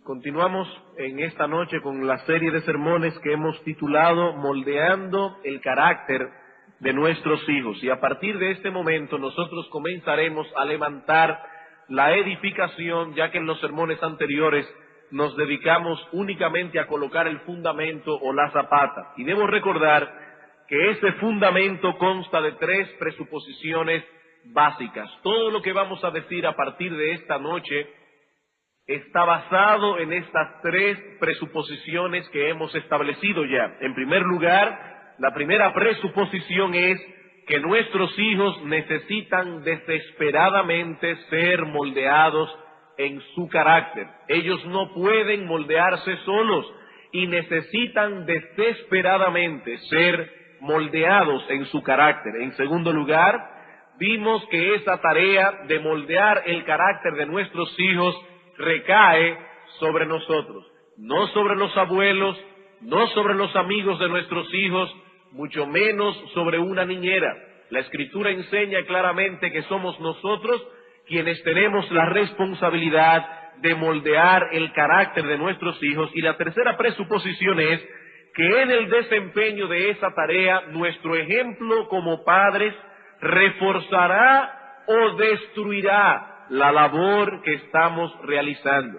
Continuamos en esta noche con la serie de sermones que hemos titulado Moldeando el carácter de nuestros hijos. Y a partir de este momento nosotros comenzaremos a levantar la edificación, ya que en los sermones anteriores nos dedicamos únicamente a colocar el fundamento o la zapata. Y debo recordar que ese fundamento consta de 3 presuposiciones básicas. Todo lo que vamos a decir a partir de esta noche está basado en estas 3 presuposiciones que hemos establecido ya. En primer lugar, la primera presuposición es que nuestros hijos necesitan desesperadamente ser moldeados en su carácter. Ellos no pueden moldearse solos y necesitan desesperadamente ser moldeados en su carácter. En segundo lugar, vimos que esa tarea de moldear el carácter de nuestros hijos recae sobre nosotros, no sobre los abuelos, no sobre los amigos de nuestros hijos, mucho menos sobre una niñera. La Escritura enseña claramente que somos nosotros quienes tenemos la responsabilidad de moldear el carácter de nuestros hijos. Y la tercera presuposición es que en el desempeño de esa tarea, nuestro ejemplo como padres reforzará o destruirá la labor que estamos realizando.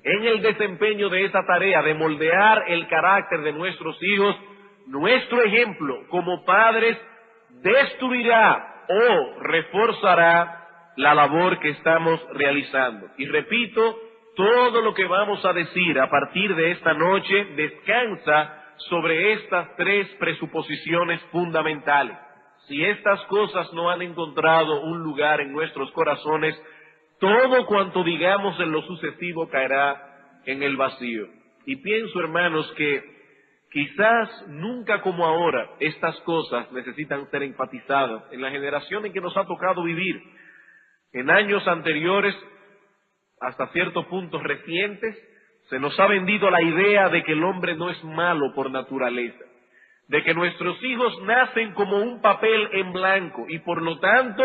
En el desempeño de esa tarea de moldear el carácter de nuestros hijos, nuestro ejemplo como padres destruirá o reforzará la labor que estamos realizando. Y repito, todo lo que vamos a decir a partir de esta noche descansa sobre estas 3 presuposiciones fundamentales. Si estas cosas no han encontrado un lugar en nuestros corazones, todo cuanto digamos en lo sucesivo caerá en el vacío. Y pienso, hermanos, que quizás nunca como ahora estas cosas necesitan ser enfatizadas en la generación en que nos ha tocado vivir. En años anteriores, hasta cierto punto recientes, se nos ha vendido la idea de que el hombre no es malo por naturaleza, de que nuestros hijos nacen como un papel en blanco y por lo tanto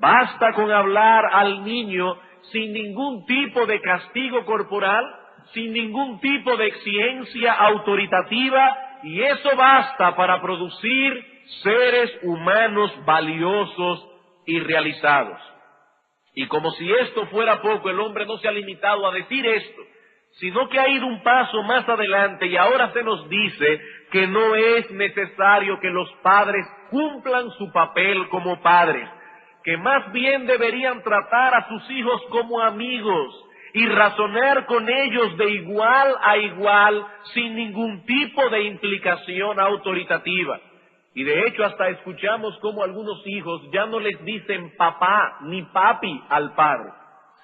basta con hablar al niño sin ningún tipo de castigo corporal, sin ningún tipo de exigencia autoritativa, y eso basta para producir seres humanos valiosos y realizados. Y como si esto fuera poco, el hombre no se ha limitado a decir esto, sino que ha ido un paso más adelante y ahora se nos dice que no es necesario que los padres cumplan su papel como padres, que más bien deberían tratar a sus hijos como amigos y razonar con ellos de igual a igual sin ningún tipo de implicación autoritativa. Y de hecho hasta escuchamos cómo algunos hijos ya no les dicen papá ni papi al padre,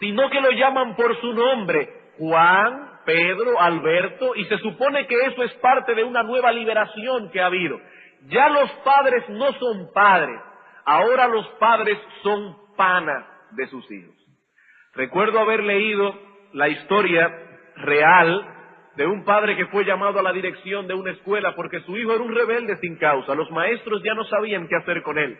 sino que lo llaman por su nombre, Juan, Pedro, Alberto, y se supone que eso es parte de una nueva liberación que ha habido. Ya los padres no son padres, ahora los padres son panas de sus hijos. Recuerdo haber leído la historia real de un padre que fue llamado a la dirección de una escuela porque su hijo era un rebelde sin causa. Los maestros ya no sabían qué hacer con él.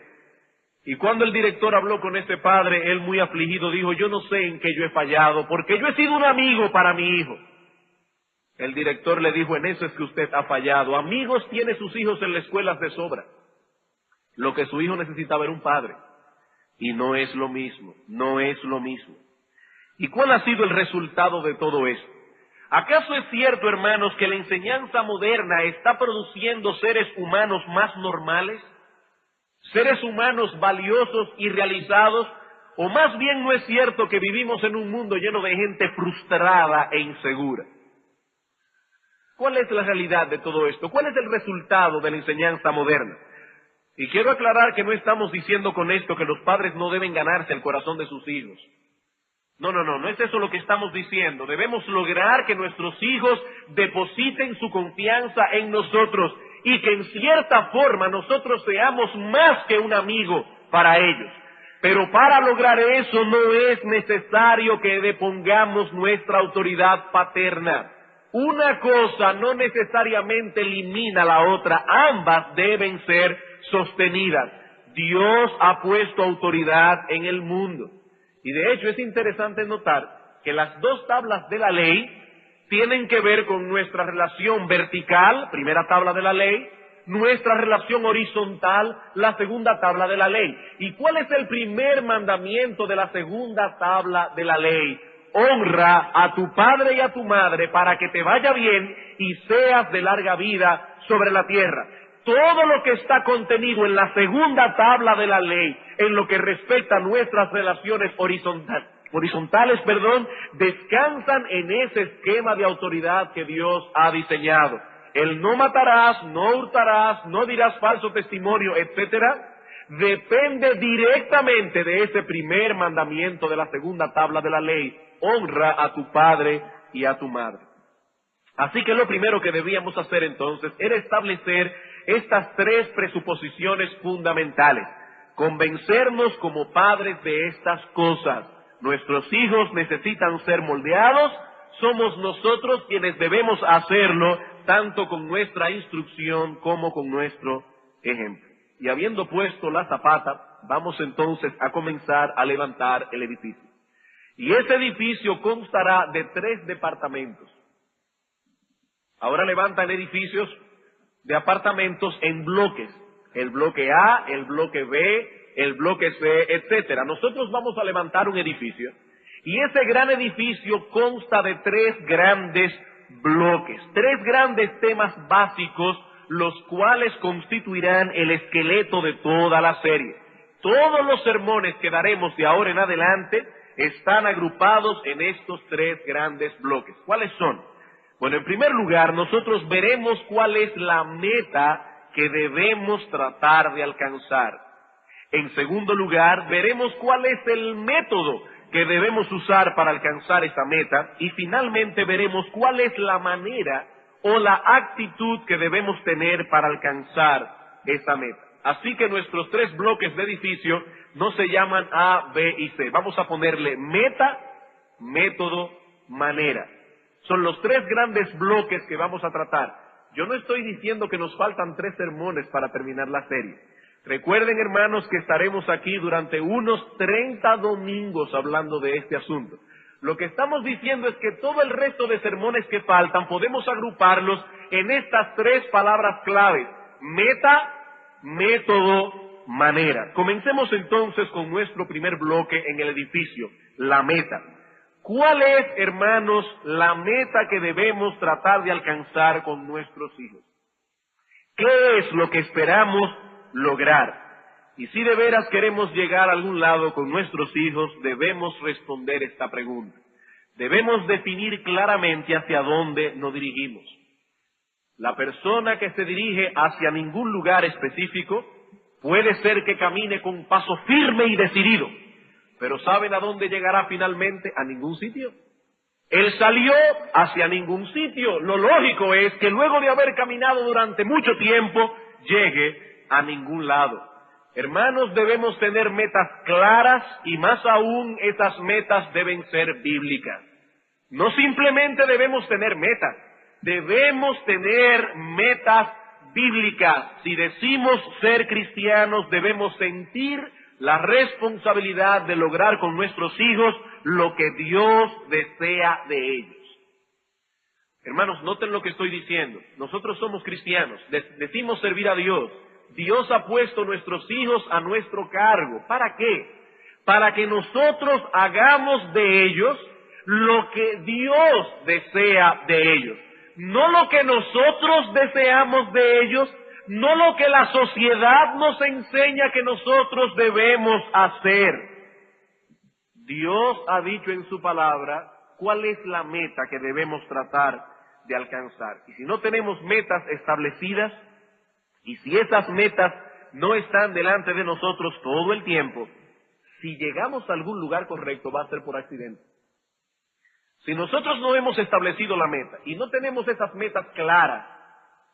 Y cuando el director habló con ese padre, él muy afligido dijo: yo no sé en qué yo he fallado, porque yo he sido un amigo para mi hijo. El director le dijo: en eso es que usted ha fallado. Amigos tiene sus hijos en las escuelas de sobra. Lo que su hijo necesitaba era un padre. Y no es lo mismo, no es lo mismo. ¿Y cuál ha sido el resultado de todo esto? ¿Acaso es cierto, hermanos, que la enseñanza moderna está produciendo seres humanos más normales? ¿Seres humanos valiosos y realizados? ¿O más bien no es cierto que vivimos en un mundo lleno de gente frustrada e insegura? ¿Cuál es la realidad de todo esto? ¿Cuál es el resultado de la enseñanza moderna? Y quiero aclarar que no estamos diciendo con esto que los padres no deben ganarse el corazón de sus hijos. No es eso lo que estamos diciendo. Debemos lograr que nuestros hijos depositen su confianza en nosotros y que en cierta forma nosotros seamos más que un amigo para ellos. Pero para lograr eso no es necesario que depongamos nuestra autoridad paterna. Una cosa no necesariamente elimina la otra, ambas deben ser sostenidas. Dios ha puesto autoridad en el mundo. Y de hecho es interesante notar que las 2 tablas de la ley tienen que ver con nuestra relación vertical, primera tabla de la ley, nuestra relación horizontal, la segunda tabla de la ley. ¿Y cuál es el primer mandamiento de la segunda tabla de la ley? Honra a tu padre y a tu madre para que te vaya bien y seas de larga vida sobre la tierra. Todo lo que está contenido en la segunda tabla de la ley, en lo que respecta a nuestras relaciones horizontales, descansan en ese esquema de autoridad que Dios ha diseñado. El no matarás, no hurtarás, no dirás falso testimonio, etcétera, depende directamente de ese primer mandamiento de la segunda tabla de la ley. Honra a tu padre y a tu madre. Así que lo primero que debíamos hacer entonces era establecer estas tres presuposiciones fundamentales. Convencernos como padres de estas cosas. Nuestros hijos necesitan ser moldeados, somos nosotros quienes debemos hacerlo, tanto con nuestra instrucción como con nuestro ejemplo. Y habiendo puesto la zapata, vamos entonces a comenzar a levantar el edificio. Y ese edificio constará de 3 departamentos. Ahora levantan edificios de apartamentos en bloques. El bloque A, el bloque B, el bloque C, etcétera. Nosotros vamos a levantar un edificio. Y ese gran edificio consta de 3 grandes bloques, 3 grandes temas básicos, los cuales constituirán el esqueleto de toda la serie. Todos los sermones que daremos de ahora en adelante están agrupados en estos 3 grandes bloques. ¿Cuáles son? Bueno, en primer lugar, nosotros veremos cuál es la meta que debemos tratar de alcanzar. En segundo lugar, veremos cuál es el método que debemos usar para alcanzar esa meta. Y finalmente veremos cuál es la manera o la actitud que debemos tener para alcanzar esa meta. Así que nuestros 3 bloques de edificio no se llaman A, B y C. Vamos a ponerle meta, método, manera. Son los 3 grandes bloques que vamos a tratar. Yo no estoy diciendo que nos faltan 3 sermones para terminar la serie. Recuerden, hermanos, que estaremos aquí durante unos 30 domingos hablando de este asunto. Lo que estamos diciendo es que todo el resto de sermones que faltan podemos agruparlos en estas 3 palabras claves: meta, método, manera. Comencemos entonces con nuestro primer bloque en el edificio, la meta. ¿Cuál es, hermanos, la meta que debemos tratar de alcanzar con nuestros hijos? ¿Qué es lo que esperamos lograr? Y si de veras queremos llegar a algún lado con nuestros hijos, debemos responder esta pregunta. Debemos definir claramente hacia dónde nos dirigimos. La persona que se dirige hacia ningún lugar específico puede ser que camine con paso firme y decidido, pero ¿saben a dónde llegará finalmente? A ningún sitio. Él salió hacia ningún sitio. Lo lógico es que luego de haber caminado durante mucho tiempo, llegue a ningún lado. Hermanos, debemos tener metas claras y más aún esas metas deben ser bíblicas. No simplemente debemos tener metas, debemos tener metas bíblicas. Si decimos ser cristianos, debemos sentir la responsabilidad de lograr con nuestros hijos lo que Dios desea de ellos. Hermanos, noten lo que estoy diciendo. Nosotros somos cristianos, decimos servir a Dios. Dios ha puesto nuestros hijos a nuestro cargo. ¿Para qué? Para que nosotros hagamos de ellos lo que Dios desea de ellos. No lo que nosotros deseamos de ellos, no lo que la sociedad nos enseña que nosotros debemos hacer. Dios ha dicho en su palabra cuál es la meta que debemos tratar de alcanzar. Y si no tenemos metas establecidas, y si esas metas no están delante de nosotros todo el tiempo, si llegamos a algún lugar correcto va a ser por accidente. Si nosotros no hemos establecido la meta y no tenemos esas metas claras,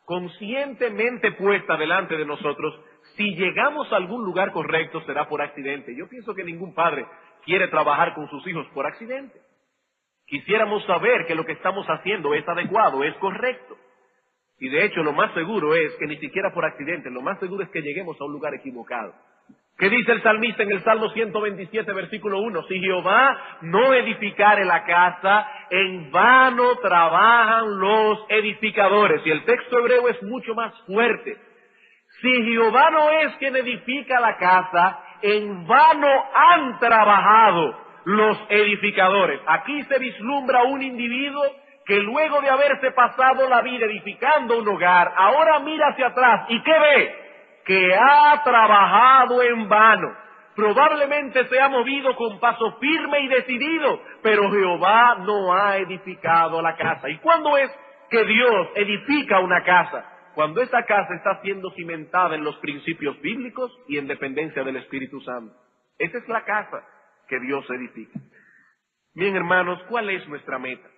conscientemente puestas delante de nosotros, si llegamos a algún lugar correcto será por accidente. Yo pienso que ningún padre quiere trabajar con sus hijos por accidente. Quisiéramos saber que lo que estamos haciendo es adecuado, es correcto. Y de hecho lo más seguro es que ni siquiera por accidente, lo más seguro es que lleguemos a un lugar equivocado. ¿Qué dice el salmista en el Salmo 127, versículo 1? Si Jehová no edificare la casa, en vano trabajan los edificadores. Y el texto hebreo es mucho más fuerte. Si Jehová no es quien edifica la casa, en vano han trabajado los edificadores. Aquí se vislumbra un individuo que luego de haberse pasado la vida edificando un hogar, ahora mira hacia atrás y ¿qué ve? Que ha trabajado en vano. Probablemente se ha movido con paso firme y decidido, pero Jehová no ha edificado la casa. ¿Y cuándo es que Dios edifica una casa? Cuando esa casa está siendo cimentada en los principios bíblicos y en dependencia del Espíritu Santo. Esa es la casa que Dios edifica. Bien, hermanos, ¿cuál es nuestra meta?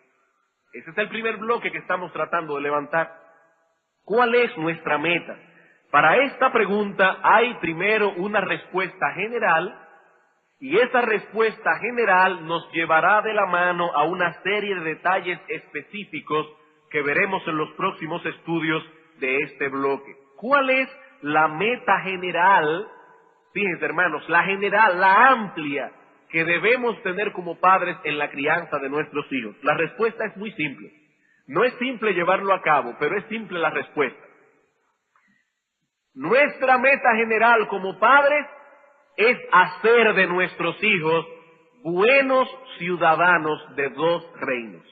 Ese es el primer bloque que estamos tratando de levantar. ¿Cuál es nuestra meta? Para esta pregunta hay primero una respuesta general, y esa respuesta general nos llevará de la mano a una serie de detalles específicos que veremos en los próximos estudios de este bloque. ¿Cuál es la meta general? Fíjense, hermanos, la general, la amplia, que debemos tener como padres en la crianza de nuestros hijos. La respuesta es muy simple. No es simple llevarlo a cabo, pero es simple la respuesta. Nuestra meta general como padres es hacer de nuestros hijos buenos ciudadanos de dos reinos.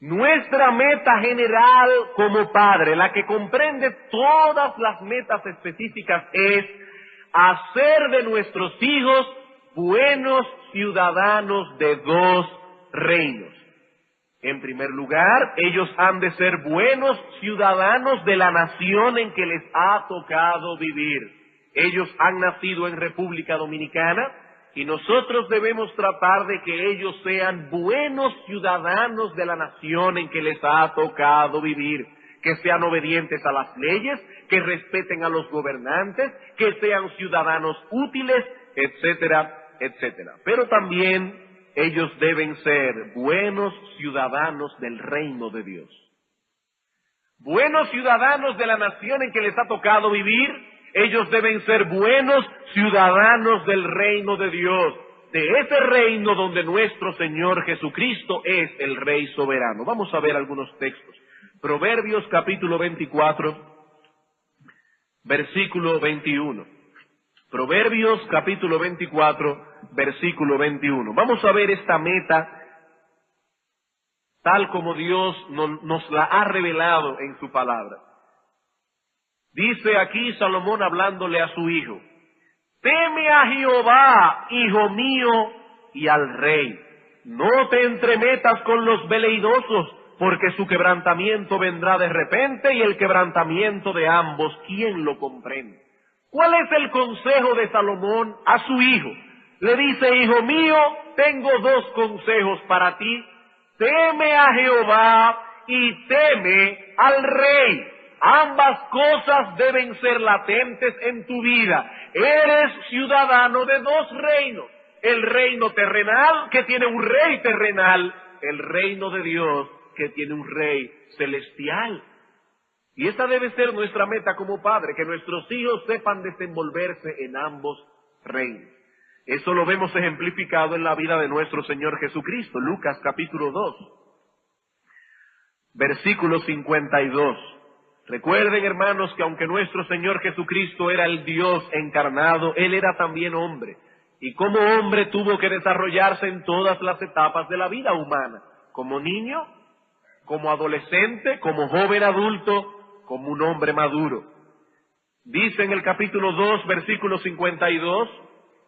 Nuestra meta general como padre, la que comprende todas las metas específicas, es hacer de nuestros hijos buenos ciudadanos de dos reinos. En primer lugar, ellos han de ser buenos ciudadanos de la nación en que les ha tocado vivir. Ellos han nacido en República Dominicana y nosotros debemos tratar de que ellos sean buenos ciudadanos de la nación en que les ha tocado vivir, que sean obedientes a las leyes, que respeten a los gobernantes, que sean ciudadanos útiles, etcétera, etcétera. Pero también ellos deben ser buenos ciudadanos del reino de Dios. Buenos ciudadanos de la nación en que les ha tocado vivir, ellos deben ser buenos ciudadanos del reino de Dios, de ese reino donde nuestro Señor Jesucristo es el Rey soberano. Vamos a ver algunos textos. Proverbios capítulo 24, versículo 21. Proverbios capítulo 24, versículo 21. Vamos a ver esta meta tal como Dios nos la ha revelado en su palabra. Dice aquí Salomón hablándole a su hijo: teme a Jehová, hijo mío, y al rey. No te entremetas con los veleidosos, porque su quebrantamiento vendrá de repente, y el quebrantamiento de ambos, ¿quién lo comprende? ¿Cuál es el consejo de Salomón a su hijo? Le dice: hijo mío, tengo dos consejos para ti. Teme a Jehová y teme al rey. Ambas cosas deben ser latentes en tu vida. Eres ciudadano de dos reinos. El reino terrenal, que tiene un rey terrenal. El reino de Dios, que tiene un rey celestial. Y esa debe ser nuestra meta como padre, que nuestros hijos sepan desenvolverse en ambos reinos. Eso lo vemos ejemplificado en la vida de nuestro Señor Jesucristo. Lucas capítulo 2, versículo 52. Recuerden, hermanos, que aunque nuestro Señor Jesucristo era el Dios encarnado, Él era también hombre. Y como hombre tuvo que desarrollarse en todas las etapas de la vida humana. Como niño, como adolescente, como joven adulto, como un hombre maduro. Dice en el capítulo 2, versículo 52,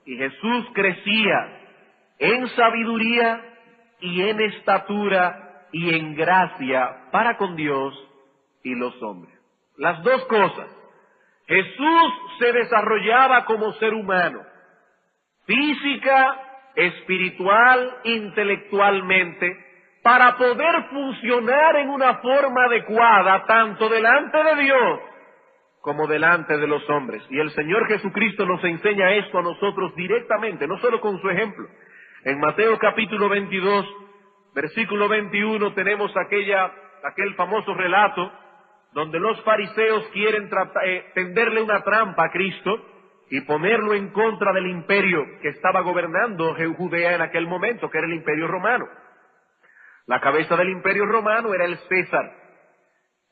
y Jesús crecía en sabiduría y en estatura y en gracia para con Dios y los hombres. Las dos cosas. Jesús se desarrollaba como ser humano, física, espiritual, intelectualmente, para poder funcionar en una forma adecuada, tanto delante de Dios como delante de los hombres. Y el Señor Jesucristo nos enseña esto a nosotros directamente, no solo con su ejemplo. En Mateo capítulo 22, versículo 21, tenemos aquel famoso relato donde los fariseos quieren tenderle una trampa a Cristo, y ponerlo en contra del imperio que estaba gobernando Judea en aquel momento, que era el imperio romano. La cabeza del imperio romano era el César.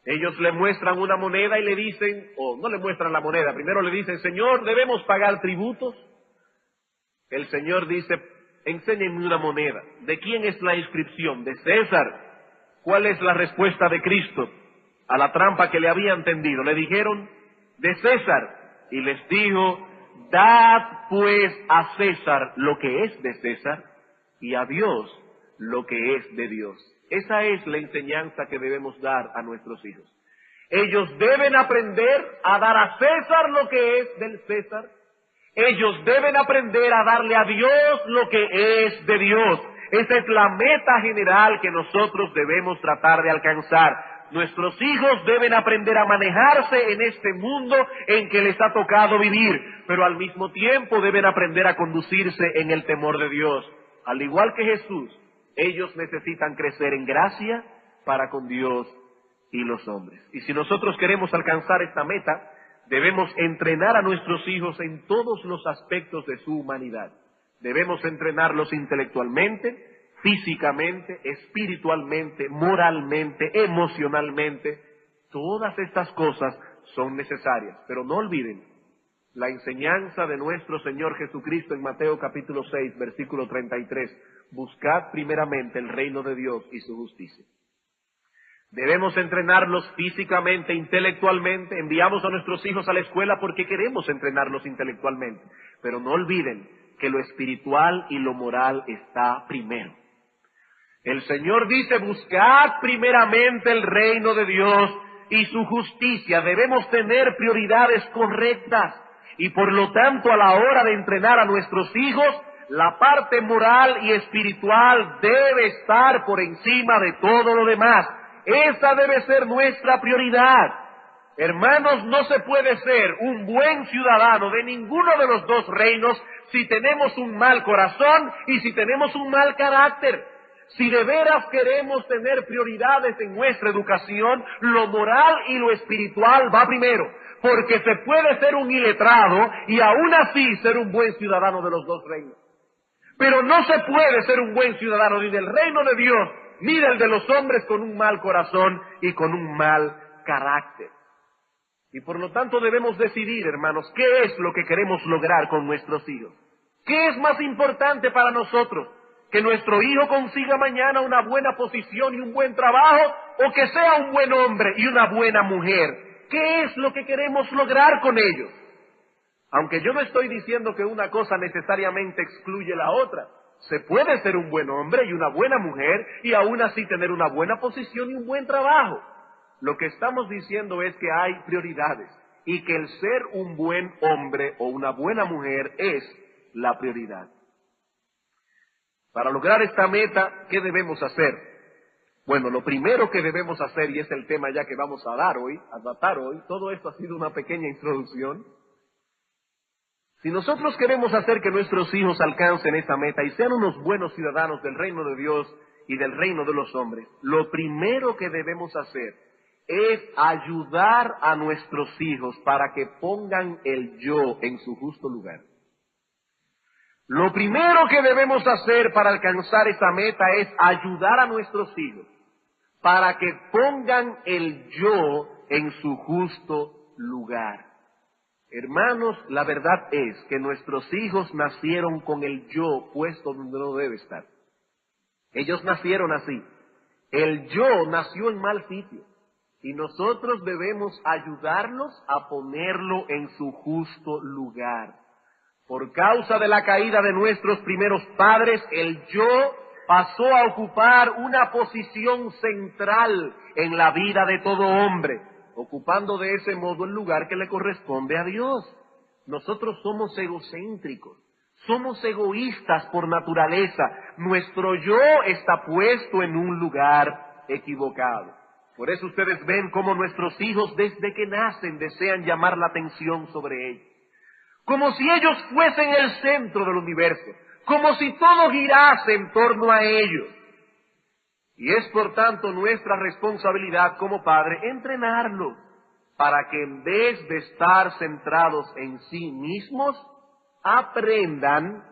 Ellos le muestran una moneda y le dicen, o no le muestran la moneda, primero le dicen, Señor, ¿debemos pagar tributos? El Señor dice, enséñenme una moneda. ¿De quién es la inscripción? De César. ¿Cuál es la respuesta de Cristo a la trampa que le habían tendido? Le dijeron, de César. Y les dijo, dad pues a César lo que es de César y a Dios lo que es de Dios. Esa es la enseñanza que debemos dar a nuestros hijos. Ellos deben aprender a dar a César lo que es del César. Ellos deben aprender a darle a Dios lo que es de Dios. Esa es la meta general que nosotros debemos tratar de alcanzar. Nuestros hijos deben aprender a manejarse en este mundo en que les ha tocado vivir, pero al mismo tiempo deben aprender a conducirse en el temor de Dios. Al igual que Jesús, ellos necesitan crecer en gracia para con Dios y los hombres. Y si nosotros queremos alcanzar esta meta, debemos entrenar a nuestros hijos en todos los aspectos de su humanidad. Debemos entrenarlos intelectualmente, físicamente, espiritualmente, moralmente, emocionalmente. Todas estas cosas son necesarias, pero no olviden la enseñanza de nuestro Señor Jesucristo en Mateo capítulo 6, versículo 33. Buscad primeramente el reino de Dios y su justicia. Debemos entrenarlos físicamente, intelectualmente. Enviamos a nuestros hijos a la escuela porque queremos entrenarlos intelectualmente. Pero no olviden que lo espiritual y lo moral está primero. El Señor dice, buscad primeramente el reino de Dios y su justicia. Debemos tener prioridades correctas. Y por lo tanto, a la hora de entrenar a nuestros hijos, la parte moral y espiritual debe estar por encima de todo lo demás. Esa debe ser nuestra prioridad. Hermanos, no se puede ser un buen ciudadano de ninguno de los dos reinos si tenemos un mal corazón y si tenemos un mal carácter. Si de veras queremos tener prioridades en nuestra educación, lo moral y lo espiritual va primero, porque se puede ser un iletrado y aún así ser un buen ciudadano de los dos reinos. Pero no se puede ser un buen ciudadano ni del reino de Dios ni del de los hombres con un mal corazón y con un mal carácter. Y por lo tanto debemos decidir, hermanos, qué es lo que queremos lograr con nuestros hijos. ¿Qué es más importante para nosotros? ¿Que nuestro hijo consiga mañana una buena posición y un buen trabajo? ¿O que sea un buen hombre y una buena mujer? ¿Qué es lo que queremos lograr con ellos? Aunque yo no estoy diciendo que una cosa necesariamente excluye la otra. Se puede ser un buen hombre y una buena mujer y aún así tener una buena posición y un buen trabajo. Lo que estamos diciendo es que hay prioridades y que el ser un buen hombre o una buena mujer es la prioridad. Para lograr esta meta, ¿qué debemos hacer? Bueno, lo primero que debemos hacer, y es el tema ya que vamos a tratar hoy, todo esto ha sido una pequeña introducción. Si nosotros queremos hacer que nuestros hijos alcancen esa meta y sean unos buenos ciudadanos del reino de Dios y del reino de los hombres, lo primero que debemos hacer es ayudar a nuestros hijos para que pongan el yo en su justo lugar. Lo primero que debemos hacer para alcanzar esa meta es ayudar a nuestros hijos para que pongan el yo en su justo lugar. Hermanos, la verdad es que nuestros hijos nacieron con el yo puesto donde no debe estar. Ellos nacieron así. El yo nació en mal sitio. Y nosotros debemos ayudarlos a ponerlo en su justo lugar. Por causa de la caída de nuestros primeros padres, el yo pasó a ocupar una posición central en la vida de todo hombre, ocupando de ese modo el lugar que le corresponde a Dios. Nosotros somos egocéntricos, somos egoístas por naturaleza. Nuestro yo está puesto en un lugar equivocado. Por eso ustedes ven cómo nuestros hijos desde que nacen desean llamar la atención sobre ellos. Como si ellos fuesen el centro del universo, como si todo girase en torno a ellos. Y es por tanto nuestra responsabilidad como padre entrenarlos para que en vez de estar centrados en sí mismos, aprendan,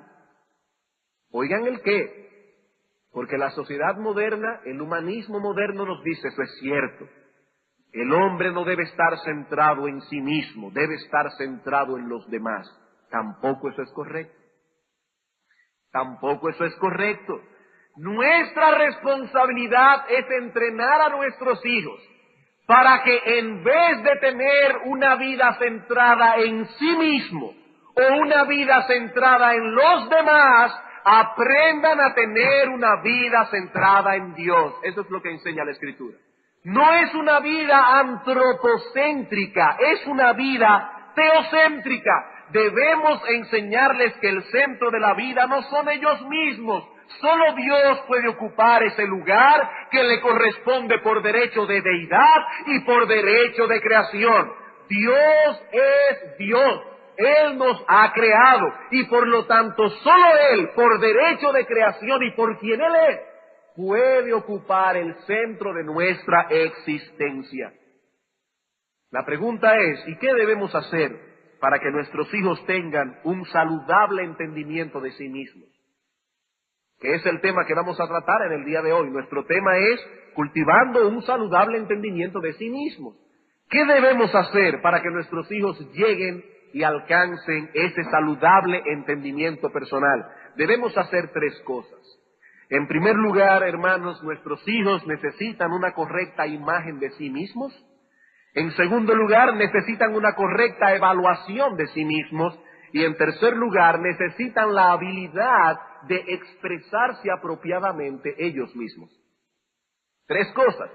oigan el qué, porque la sociedad moderna, el humanismo moderno nos dice, eso es cierto, el hombre no debe estar centrado en sí mismo, debe estar centrado en los demás. Tampoco eso es correcto. Tampoco eso es correcto. Nuestra responsabilidad es entrenar a nuestros hijos para que en vez de tener una vida centrada en sí mismo o una vida centrada en los demás, aprendan a tener una vida centrada en Dios. Eso es lo que enseña la Escritura. No es una vida antropocéntrica, es una vida teocéntrica. Debemos enseñarles que el centro de la vida no son ellos mismos. Solo Dios puede ocupar ese lugar que le corresponde por derecho de deidad y por derecho de creación. Dios es Dios. Él nos ha creado y por lo tanto solo Él, por derecho de creación y por quien Él es, puede ocupar el centro de nuestra existencia. La pregunta es, ¿y qué debemos hacer para que nuestros hijos tengan un saludable entendimiento de sí mismos? Que es el tema que vamos a tratar en el día de hoy. Nuestro tema es cultivando un saludable entendimiento de sí mismos. ¿Qué debemos hacer para que nuestros hijos lleguen y alcancen ese saludable entendimiento personal? Debemos hacer tres cosas. En primer lugar, hermanos, nuestros hijos necesitan una correcta imagen de sí mismos. En segundo lugar, necesitan una correcta evaluación de sí mismos. Y en tercer lugar, necesitan la habilidad de expresarse apropiadamente ellos mismos. Tres cosas.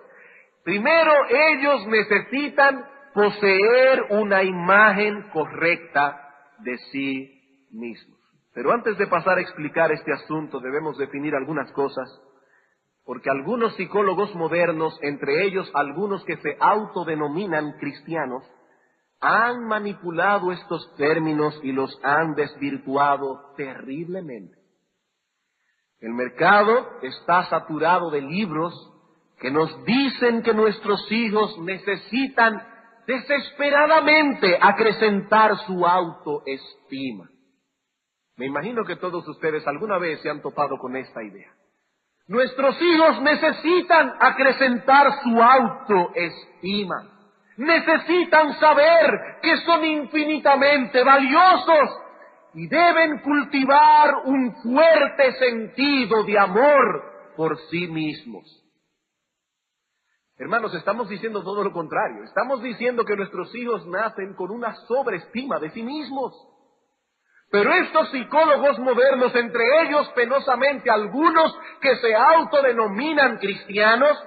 Primero, ellos necesitan poseer una imagen correcta de sí mismos. Pero antes de pasar a explicar este asunto, debemos definir algunas cosas, porque algunos psicólogos modernos, entre ellos algunos que se autodenominan cristianos, han manipulado estos términos y los han desvirtuado terriblemente. El mercado está saturado de libros que nos dicen que nuestros hijos necesitan desesperadamente acrecentar su autoestima. Me imagino que todos ustedes alguna vez se han topado con esta idea. Nuestros hijos necesitan acrecentar su autoestima. Necesitan saber que son infinitamente valiosos y deben cultivar un fuerte sentido de amor por sí mismos. Hermanos, estamos diciendo todo lo contrario. Estamos diciendo que nuestros hijos nacen con una sobreestima de sí mismos. Pero estos psicólogos modernos, entre ellos penosamente algunos que se autodenominan cristianos,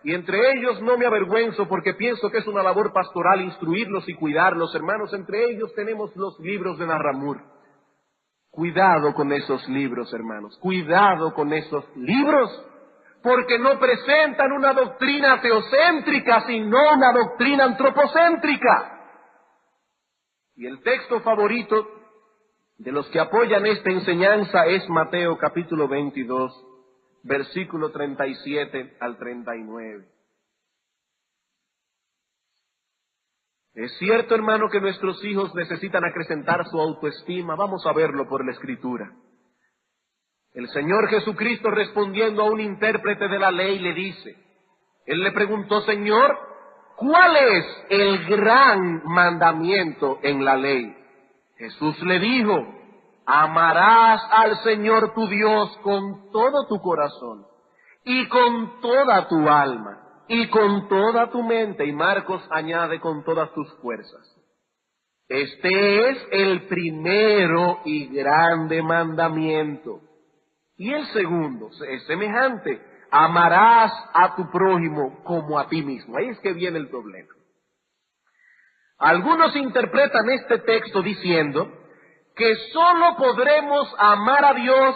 y entre ellos no me avergüenzo porque pienso que es una labor pastoral instruirlos y cuidarlos, hermanos, entre ellos tenemos los libros de Narramur. Cuidado con esos libros, hermanos, cuidado con esos libros, porque no presentan una doctrina teocéntrica, sino una doctrina antropocéntrica. Y el texto favorito de los que apoyan esta enseñanza es Mateo capítulo 22, versículo 37 al 39. Es cierto, hermano, que nuestros hijos necesitan acrecentar su autoestima. Vamos a verlo por la Escritura. El Señor Jesucristo, respondiendo a un intérprete de la ley, le dice, él le preguntó, Señor, ¿cuál es el gran mandamiento en la ley? Jesús le dijo, amarás al Señor tu Dios con todo tu corazón, y con toda tu alma, y con toda tu mente. Y Marcos añade, con todas tus fuerzas. Este es el primero y grande mandamiento. Y el segundo es semejante, amarás a tu prójimo como a ti mismo. Ahí es que viene el problema. Algunos interpretan este texto diciendo que solo podremos amar a Dios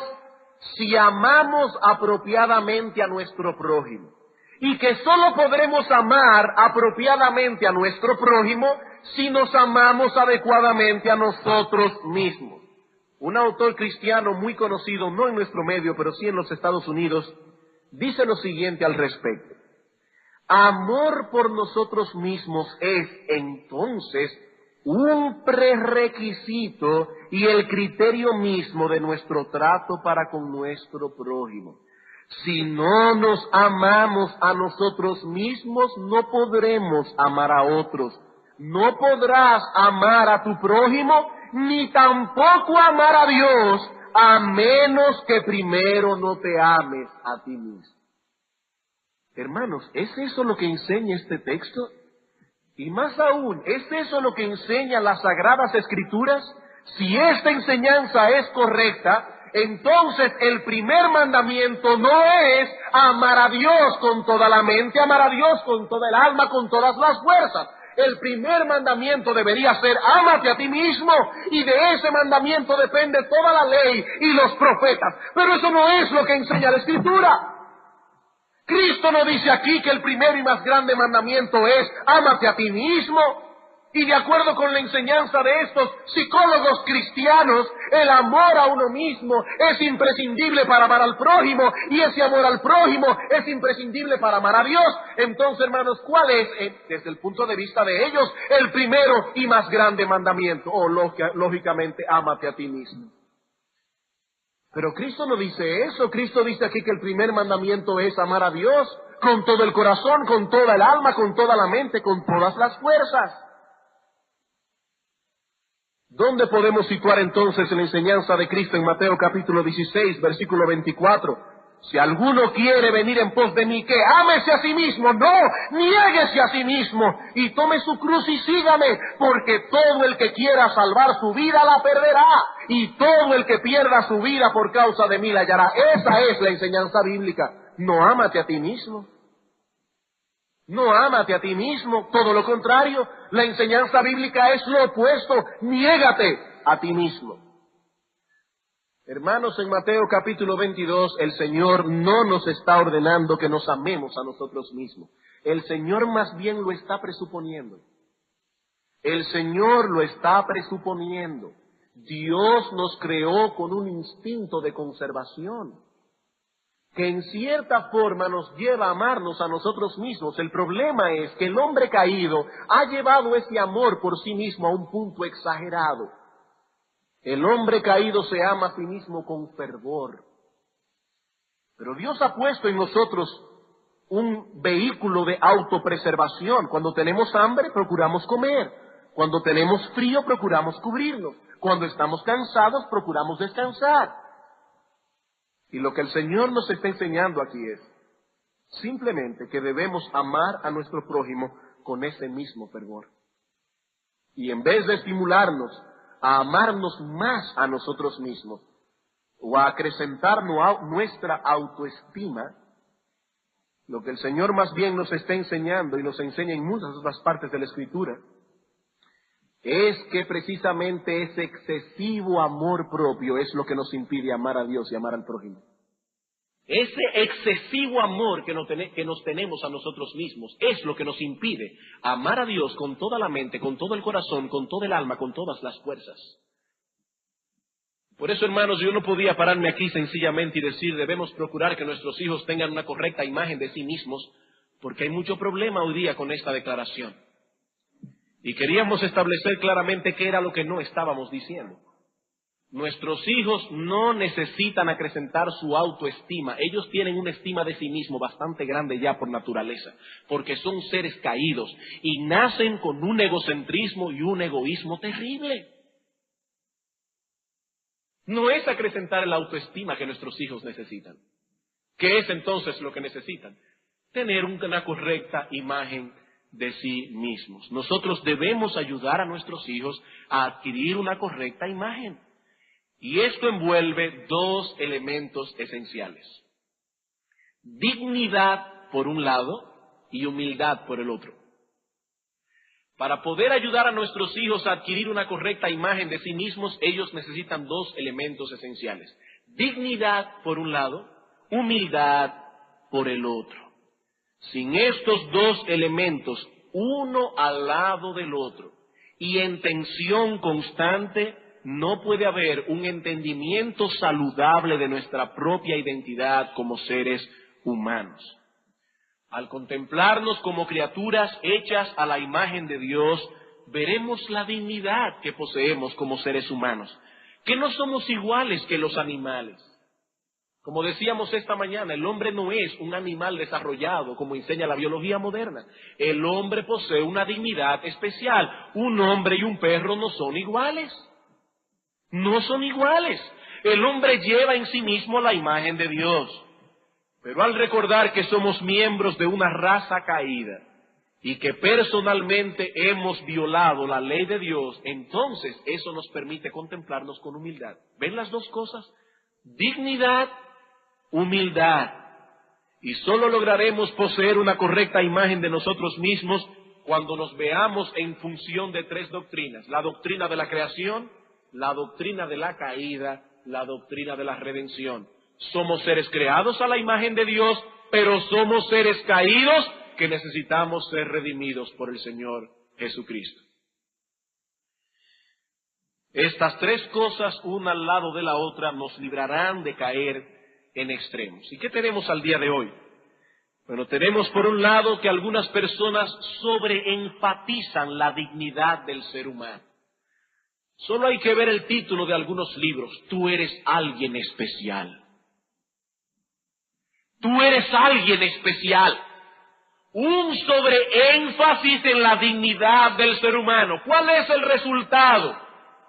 si amamos apropiadamente a nuestro prójimo. Y que solo podremos amar apropiadamente a nuestro prójimo si nos amamos adecuadamente a nosotros mismos. Un autor cristiano muy conocido, no en nuestro medio, pero sí en los Estados Unidos, dice lo siguiente al respecto. Amor por nosotros mismos es entonces un prerequisito y el criterio mismo de nuestro trato para con nuestro prójimo. Si no nos amamos a nosotros mismos, no podremos amar a otros. No podrás amar a tu prójimo, ni tampoco amar a Dios, a menos que primero no te ames a ti mismo. Hermanos, ¿es eso lo que enseña este texto? Y más aún, ¿es eso lo que enseñan las Sagradas Escrituras? Si esta enseñanza es correcta, entonces el primer mandamiento no es amar a Dios con toda la mente, amar a Dios con toda el alma, con todas las fuerzas. El primer mandamiento debería ser ámate a ti mismo, y de ese mandamiento depende toda la ley y los profetas. Pero eso no es lo que enseña la Escritura. Cristo no dice aquí que el primero y más grande mandamiento es ámate a ti mismo. Y de acuerdo con la enseñanza de estos psicólogos cristianos, el amor a uno mismo es imprescindible para amar al prójimo, y ese amor al prójimo es imprescindible para amar a Dios. Entonces, hermanos, ¿cuál es, desde el punto de vista de ellos, el primero y más grande mandamiento? Lógicamente, ámate a ti mismo. Pero Cristo no dice eso. Cristo dice aquí que el primer mandamiento es amar a Dios con todo el corazón, con toda el alma, con toda la mente, con todas las fuerzas. ¿Dónde podemos situar entonces la enseñanza de Cristo en Mateo capítulo 16, versículo 24? Si alguno quiere venir en pos de mí, ¿qué? Ámese a sí mismo. No, niéguese a sí mismo y tome su cruz y sígame, porque todo el que quiera salvar su vida la perderá, y todo el que pierda su vida por causa de mí la hallará. Esa es la enseñanza bíblica. No ámate a ti mismo. No ámate a ti mismo, todo lo contrario, la enseñanza bíblica es lo opuesto, niégate a ti mismo. Hermanos, en Mateo capítulo 22, el Señor no nos está ordenando que nos amemos a nosotros mismos. El Señor más bien lo está presuponiendo. El Señor lo está presuponiendo. Dios nos creó con un instinto de conservación que en cierta forma nos lleva a amarnos a nosotros mismos. El problema es que el hombre caído ha llevado ese amor por sí mismo a un punto exagerado. El hombre caído se ama a sí mismo con fervor. Pero Dios ha puesto en nosotros un vehículo de autopreservación. Cuando tenemos hambre, procuramos comer. Cuando tenemos frío, procuramos cubrirnos. Cuando estamos cansados, procuramos descansar. Y lo que el Señor nos está enseñando aquí es simplemente que debemos amar a nuestro prójimo con ese mismo fervor. Y en vez de estimularnos a amarnos más a nosotros mismos o a acrecentar nuestra autoestima, lo que el Señor más bien nos está enseñando y nos enseña en muchas otras partes de la Escritura es que precisamente ese excesivo amor propio es lo que nos impide amar a Dios y amar al prójimo. Ese excesivo amor que nos tenemos a nosotros mismos es lo que nos impide amar a Dios con toda la mente, con todo el corazón, con todo el alma, con todas las fuerzas. Por eso, hermanos, yo no podía pararme aquí sencillamente y decir debemos procurar que nuestros hijos tengan una correcta imagen de sí mismos, porque hay mucho problema hoy día con esta declaración. Y queríamos establecer claramente qué era lo que no estábamos diciendo. Nuestros hijos no necesitan acrecentar su autoestima. Ellos tienen una estima de sí mismos bastante grande ya por naturaleza, porque son seres caídos y nacen con un egocentrismo y un egoísmo terrible. No es acrecentar la autoestima que nuestros hijos necesitan. ¿Qué es entonces lo que necesitan? Tener una correcta imagen de sí mismos. Nosotros debemos ayudar a nuestros hijos a adquirir una correcta imagen. Y esto envuelve dos elementos esenciales: dignidad por un lado y humildad por el otro. Para poder ayudar a nuestros hijos a adquirir una correcta imagen de sí mismos, ellos necesitan dos elementos esenciales: dignidad por un lado, humildad por el otro. Sin estos dos elementos, uno al lado del otro, y en tensión constante, no puede haber un entendimiento saludable de nuestra propia identidad como seres humanos. Al contemplarnos como criaturas hechas a la imagen de Dios, veremos la dignidad que poseemos como seres humanos, que no somos iguales que los animales. Como decíamos esta mañana, el hombre no es un animal desarrollado como enseña la biología moderna. El hombre posee una dignidad especial. Un hombre y un perro no son iguales. No son iguales. El hombre lleva en sí mismo la imagen de Dios. Pero al recordar que somos miembros de una raza caída y que personalmente hemos violado la ley de Dios, entonces eso nos permite contemplarnos con humildad. ¿Ven las dos cosas? Dignidad, humildad. Y solo lograremos poseer una correcta imagen de nosotros mismos cuando nos veamos en función de tres doctrinas: la doctrina de la creación, la doctrina de la caída, la doctrina de la redención. Somos seres creados a la imagen de Dios, pero somos seres caídos que necesitamos ser redimidos por el Señor Jesucristo. Estas tres cosas, una al lado de la otra, nos librarán de caer en extremos. ¿Y qué tenemos al día de hoy? Bueno, tenemos por un lado que algunas personas sobreenfatizan la dignidad del ser humano. Solo hay que ver el título de algunos libros: Tú eres alguien especial. Tú eres alguien especial. Un sobreénfasis en la dignidad del ser humano. ¿Cuál es el resultado?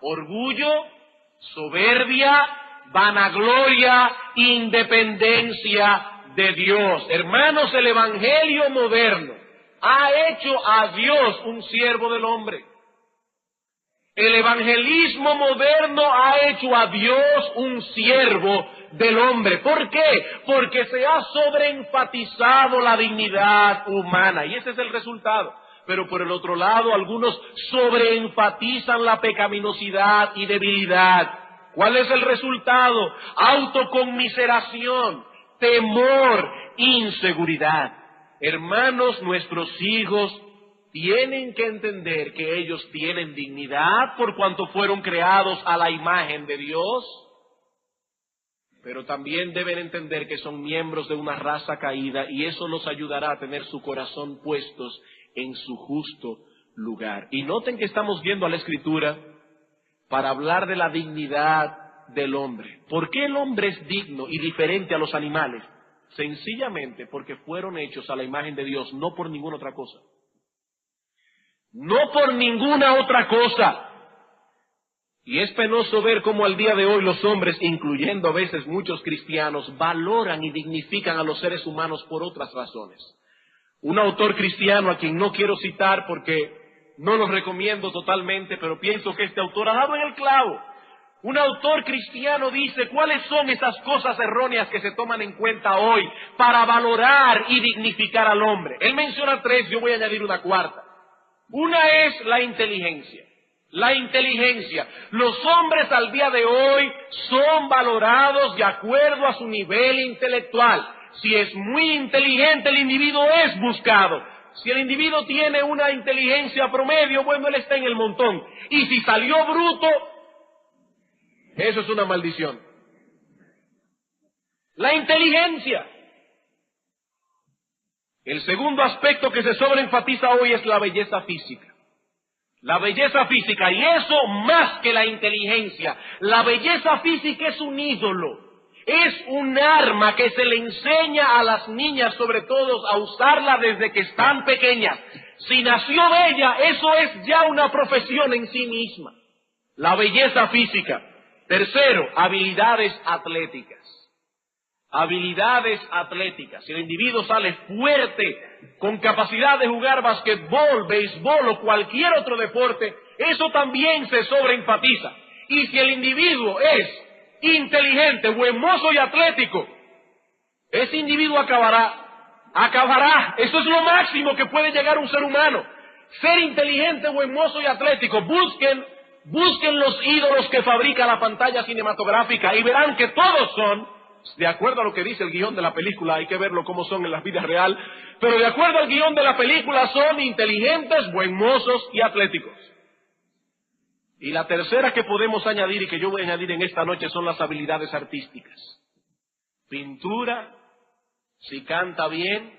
Orgullo, soberbia, vanagloria, independencia de Dios. Hermanos, el evangelio moderno ha hecho a Dios un siervo del hombre. El evangelismo moderno ha hecho a Dios un siervo del hombre. ¿Por qué? Porque se ha sobreenfatizado la dignidad humana, y ese es el resultado. Pero por el otro lado, algunos sobreenfatizan la pecaminosidad y debilidad. ¿Cuál es el resultado? Autoconmiseración, temor, inseguridad. Hermanos, nuestros hijos tienen que entender que ellos tienen dignidad por cuanto fueron creados a la imagen de Dios, pero también deben entender que son miembros de una raza caída, y eso los ayudará a tener su corazón puestos en su justo lugar. Y noten que estamos viendo a la Escritura para hablar de la dignidad del hombre. ¿Por qué el hombre es digno y diferente a los animales? Sencillamente porque fueron hechos a la imagen de Dios, no por ninguna otra cosa. No por ninguna otra cosa. Y es penoso ver cómo al día de hoy los hombres, incluyendo a veces muchos cristianos, valoran y dignifican a los seres humanos por otras razones. Un autor cristiano a quien no quiero citar porque no lo recomiendo totalmente, pero pienso que este autor ha dado en el clavo. Un autor cristiano dice: ¿cuáles son esas cosas erróneas que se toman en cuenta hoy para valorar y dignificar al hombre? Él menciona tres, yo voy a añadir una cuarta. Una es la inteligencia. La inteligencia. Los hombres al día de hoy son valorados de acuerdo a su nivel intelectual. Si es muy inteligente, el individuo es buscado. Si el individuo tiene una inteligencia promedio, bueno, él está en el montón. Y si salió bruto, eso es una maldición. La inteligencia. El segundo aspecto que se sobreenfatiza hoy es la belleza física. La belleza física, y eso más que la inteligencia. La belleza física es un ídolo. Es un arma que se le enseña a las niñas, sobre todo, a usarla desde que están pequeñas. Si nació bella, eso es ya una profesión en sí misma. La belleza física. Tercero, habilidades atléticas. Habilidades atléticas. Si el individuo sale fuerte, con capacidad de jugar basquetbol, béisbol o cualquier otro deporte, eso también se sobreenfatiza. Y si el individuo es inteligente, buen mozo y atlético, ese individuo acabará. Eso es lo máximo que puede llegar un ser humano. Ser inteligente, buen mozo y atlético. Busquen los ídolos que fabrica la pantalla cinematográfica y verán que todos son, de acuerdo a lo que dice el guión de la película, hay que verlo como son en la vida real, pero de acuerdo al guión de la película son inteligentes, buen mozos y atléticos. Y la tercera que podemos añadir y que yo voy a añadir en esta noche son las habilidades artísticas. Pintura, si canta bien,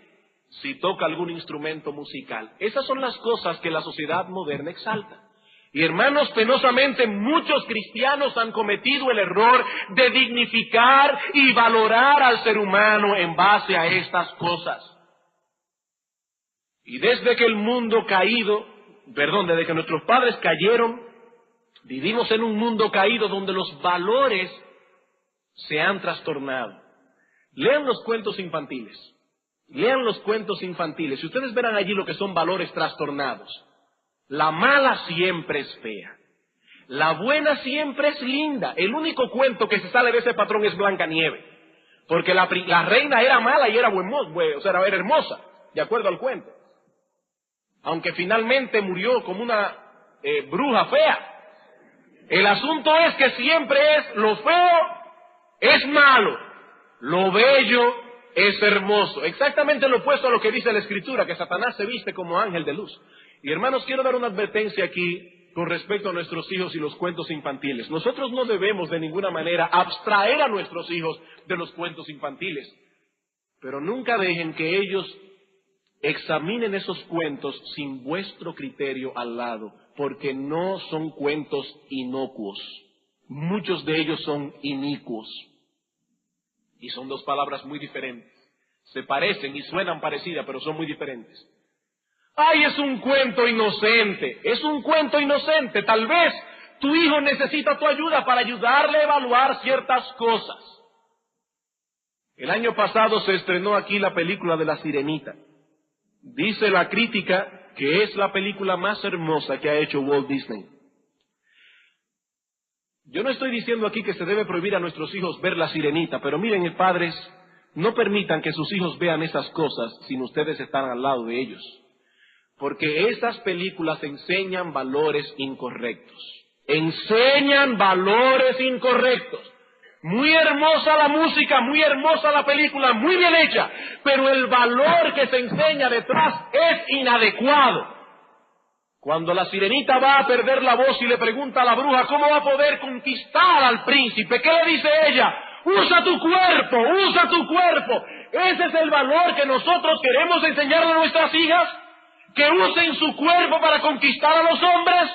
si toca algún instrumento musical. Esas son las cosas que la sociedad moderna exalta. Y hermanos, penosamente muchos cristianos han cometido el error de dignificar y valorar al ser humano en base a estas cosas. Y desde que el mundo desde que nuestros padres cayeron, vivimos en un mundo caído donde los valores se han trastornado. Lean los cuentos infantiles. Lean los cuentos infantiles. Si ustedes verán allí lo que son valores trastornados. La mala siempre es fea. La buena siempre es linda. El único cuento que se sale de ese patrón es Blancanieves. Porque la reina era mala y era era hermosa, de acuerdo al cuento. Aunque finalmente murió como una bruja fea. El asunto es que siempre es lo feo es malo, lo bello es hermoso. Exactamente lo opuesto a lo que dice la Escritura, que Satanás se viste como ángel de luz. Y hermanos, quiero dar una advertencia aquí con respecto a nuestros hijos y los cuentos infantiles. Nosotros no debemos de ninguna manera abstraer a nuestros hijos de los cuentos infantiles, pero nunca dejen que ellos examinen esos cuentos sin vuestro criterio al lado, porque no son cuentos inocuos. Muchos de ellos son inicuos. Y son dos palabras muy diferentes. Se parecen y suenan parecidas, pero son muy diferentes. ¡Ay, es un cuento inocente! Es un cuento inocente. Tal vez tu hijo necesita tu ayuda para ayudarle a evaluar ciertas cosas. El año pasado se estrenó aquí la película de La Sirenita. Dice la crítica que es la película más hermosa que ha hecho Walt Disney. Yo no estoy diciendo aquí que se debe prohibir a nuestros hijos ver La Sirenita, pero miren, padres, no permitan que sus hijos vean esas cosas sin ustedes estar al lado de ellos. Porque esas películas enseñan valores incorrectos. Enseñan valores incorrectos. Muy hermosa la música, muy hermosa la película, muy bien hecha, pero el valor que se enseña detrás es inadecuado. Cuando la sirenita va a perder la voz y le pregunta a la bruja cómo va a poder conquistar al príncipe, ¿qué le dice ella? Usa tu cuerpo, usa tu cuerpo. Ese es el valor que nosotros queremos enseñarle a nuestras hijas, que usen su cuerpo para conquistar a los hombres.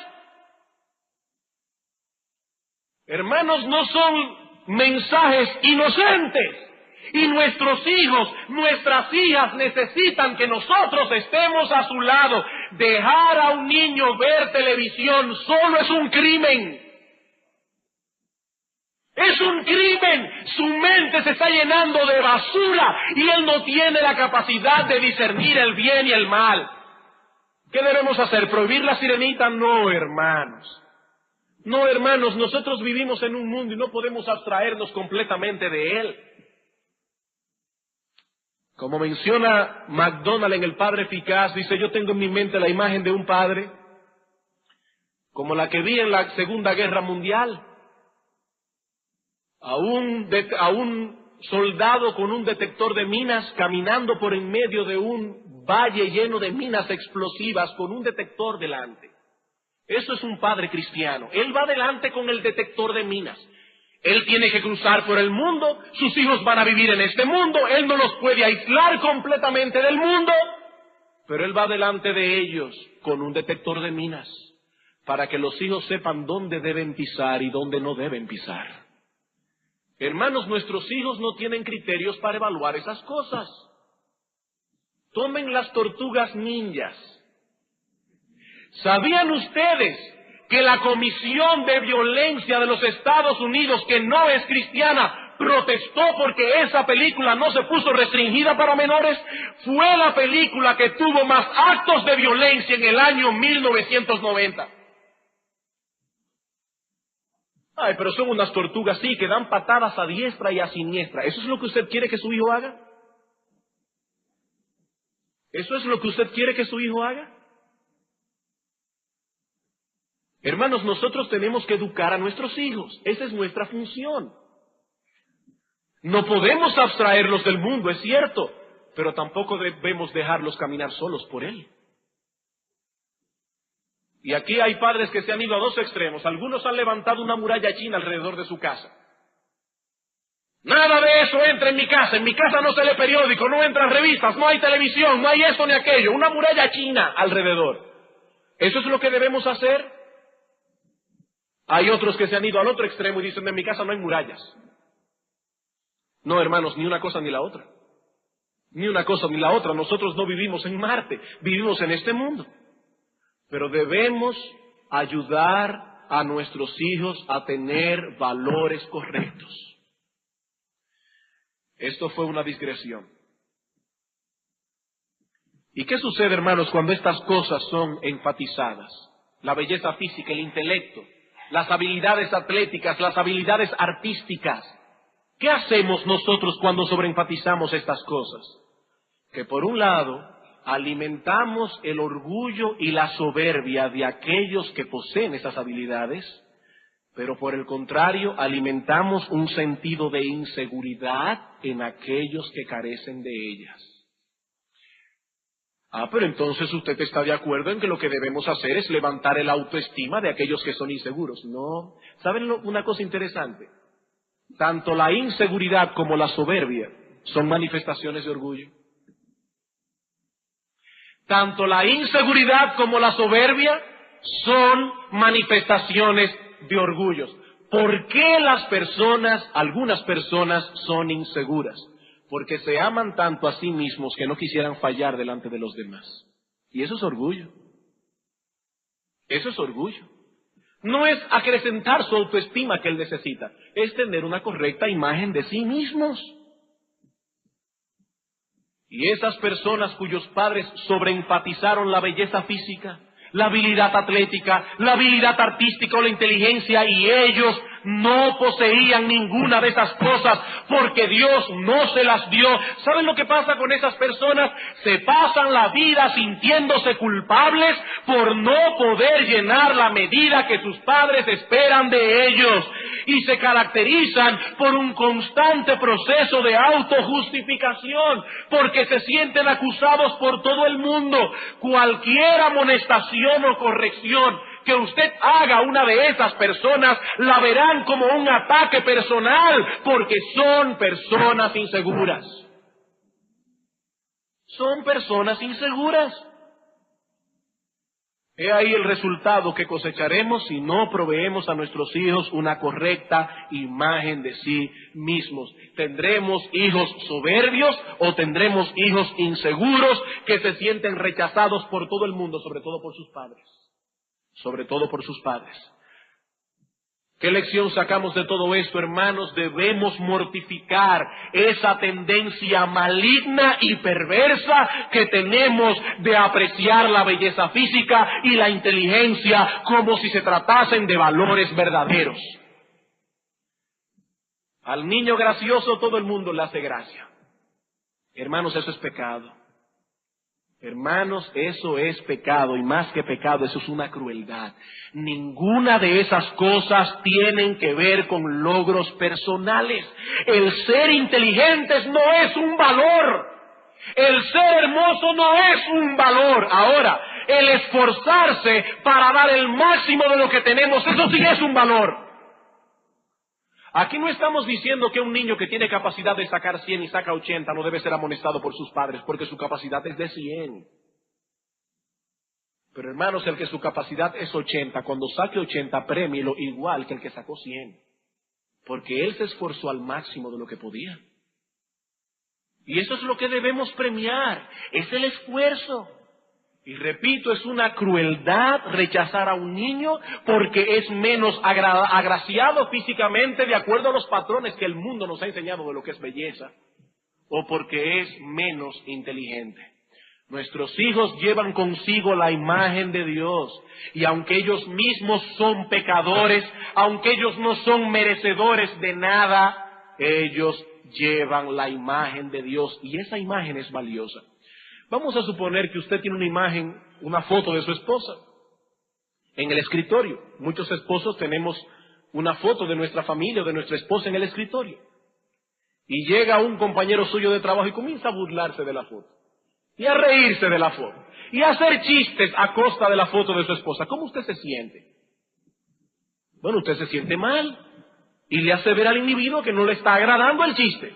Hermanos, no son mensajes inocentes. Y nuestros hijos, nuestras hijas necesitan que nosotros estemos a su lado. Dejar a un niño ver televisión solo es un crimen. Es un crimen. Su mente se está llenando de basura y él no tiene la capacidad de discernir el bien y el mal. ¿Qué debemos hacer? ¿Prohibir la sirenita? No, hermanos. No, hermanos, nosotros vivimos en un mundo y no podemos abstraernos completamente de él. Como menciona MacDonald en El Padre Eficaz, dice, yo tengo en mi mente la imagen de un padre como la que vi en la Segunda Guerra Mundial. A un soldado con un detector de minas caminando por en medio de un valle lleno de minas explosivas con un detector delante. Eso es un padre cristiano. Él va delante con el detector de minas. Él tiene que cruzar por el mundo, sus hijos van a vivir en este mundo, él no los puede aislar completamente del mundo, pero él va delante de ellos con un detector de minas, para que los hijos sepan dónde deben pisar y dónde no deben pisar. Hermanos, nuestros hijos no tienen criterios para evaluar esas cosas. Tomen las tortugas ninjas. ¿Sabían ustedes que la Comisión de Violencia de los Estados Unidos, que no es cristiana, protestó porque esa película no se puso restringida para menores? Fue la película que tuvo más actos de violencia en el año 1990. Ay, pero son unas tortugas, sí, que dan patadas a diestra y a siniestra. ¿Eso es lo que usted quiere que su hijo haga? ¿Eso es lo que usted quiere que su hijo haga? Hermanos, nosotros tenemos que educar a nuestros hijos. Esa es nuestra función. No podemos abstraerlos del mundo, es cierto, pero tampoco debemos dejarlos caminar solos por él. Y aquí hay padres que se han ido a dos extremos. Algunos han levantado una muralla china alrededor de su casa. Nada de eso entra en mi casa. En mi casa no se lee periódico, no entran revistas, no hay televisión, no hay esto ni aquello. Una muralla china alrededor. ¿Eso es lo que debemos hacer? Hay otros que se han ido al otro extremo y dicen, en mi casa no hay murallas. No, hermanos, ni una cosa ni la otra. Ni una cosa ni la otra. Nosotros no vivimos en Marte, vivimos en este mundo. Pero debemos ayudar a nuestros hijos a tener valores correctos. Esto fue una digresión. ¿Y qué sucede, hermanos, cuando estas cosas son enfatizadas? La belleza física, el intelecto, las habilidades atléticas, las habilidades artísticas. ¿Qué hacemos nosotros cuando sobreenfatizamos estas cosas? Que por un lado, alimentamos el orgullo y la soberbia de aquellos que poseen esas habilidades, pero por el contrario, alimentamos un sentido de inseguridad en aquellos que carecen de ellas. Pero entonces usted está de acuerdo en que lo que debemos hacer es levantar el autoestima de aquellos que son inseguros. No. ¿Saben una cosa interesante? Tanto la inseguridad como la soberbia son manifestaciones de orgullo. Tanto la inseguridad como la soberbia son manifestaciones de orgullos. ¿Por qué algunas personas son inseguras? Porque se aman tanto a sí mismos que no quisieran fallar delante de los demás. Y eso es orgullo. Eso es orgullo. No es acrecentar su autoestima que él necesita, es tener una correcta imagen de sí mismos. Y esas personas cuyos padres sobreenfatizaron la belleza física, la habilidad atlética, la habilidad artística o la inteligencia, y ellos no poseían ninguna de esas cosas porque Dios no se las dio. ¿Saben lo que pasa con esas personas? Se pasan la vida sintiéndose culpables por no poder llenar la medida que sus padres esperan de ellos, y se caracterizan por un constante proceso de autojustificación, porque se sienten acusados por todo el mundo. Cualquier amonestación o corrección que usted haga a una de esas personas, la verán como un ataque personal, porque son personas inseguras. Son personas inseguras. He ahí el resultado que cosecharemos si no proveemos a nuestros hijos una correcta imagen de sí mismos. ¿Tendremos hijos soberbios o tendremos hijos inseguros que se sienten rechazados por todo el mundo, sobre todo por sus padres? Sobre todo por sus padres. ¿Qué lección sacamos de todo esto, hermanos? Debemos mortificar esa tendencia maligna y perversa que tenemos de apreciar la belleza física y la inteligencia como si se tratasen de valores verdaderos. Al niño gracioso todo el mundo le hace gracia. Hermanos, eso es pecado. Hermanos, eso es pecado, y más que pecado, eso es una crueldad. Ninguna de esas cosas tienen que ver con logros personales. El ser inteligentes no es un valor. El ser hermoso no es un valor. Ahora, el esforzarse para dar el máximo de lo que tenemos, eso sí es un valor. Aquí no estamos diciendo que un niño que tiene capacidad de sacar 100 y saca 80 no debe ser amonestado por sus padres, porque su capacidad es de 100. Pero hermanos, el que su capacidad es 80, cuando saque 80, premielo igual que el que sacó 100. Porque él se esforzó al máximo de lo que podía. Y eso es lo que debemos premiar, es el esfuerzo. Y repito, es una crueldad rechazar a un niño porque es menos agraciado físicamente de acuerdo a los patrones que el mundo nos ha enseñado de lo que es belleza, o porque es menos inteligente. Nuestros hijos llevan consigo la imagen de Dios, y aunque ellos mismos son pecadores, aunque ellos no son merecedores de nada, ellos llevan la imagen de Dios, y esa imagen es valiosa. Vamos a suponer que usted tiene una imagen, una foto de su esposa en el escritorio. Muchos esposos tenemos una foto de nuestra familia o de nuestra esposa en el escritorio. Y llega un compañero suyo de trabajo y comienza a burlarse de la foto, y a reírse de la foto, y a hacer chistes a costa de la foto de su esposa. ¿Cómo usted se siente? Bueno, usted se siente mal. Y le hace ver al individuo que no le está agradando el chiste.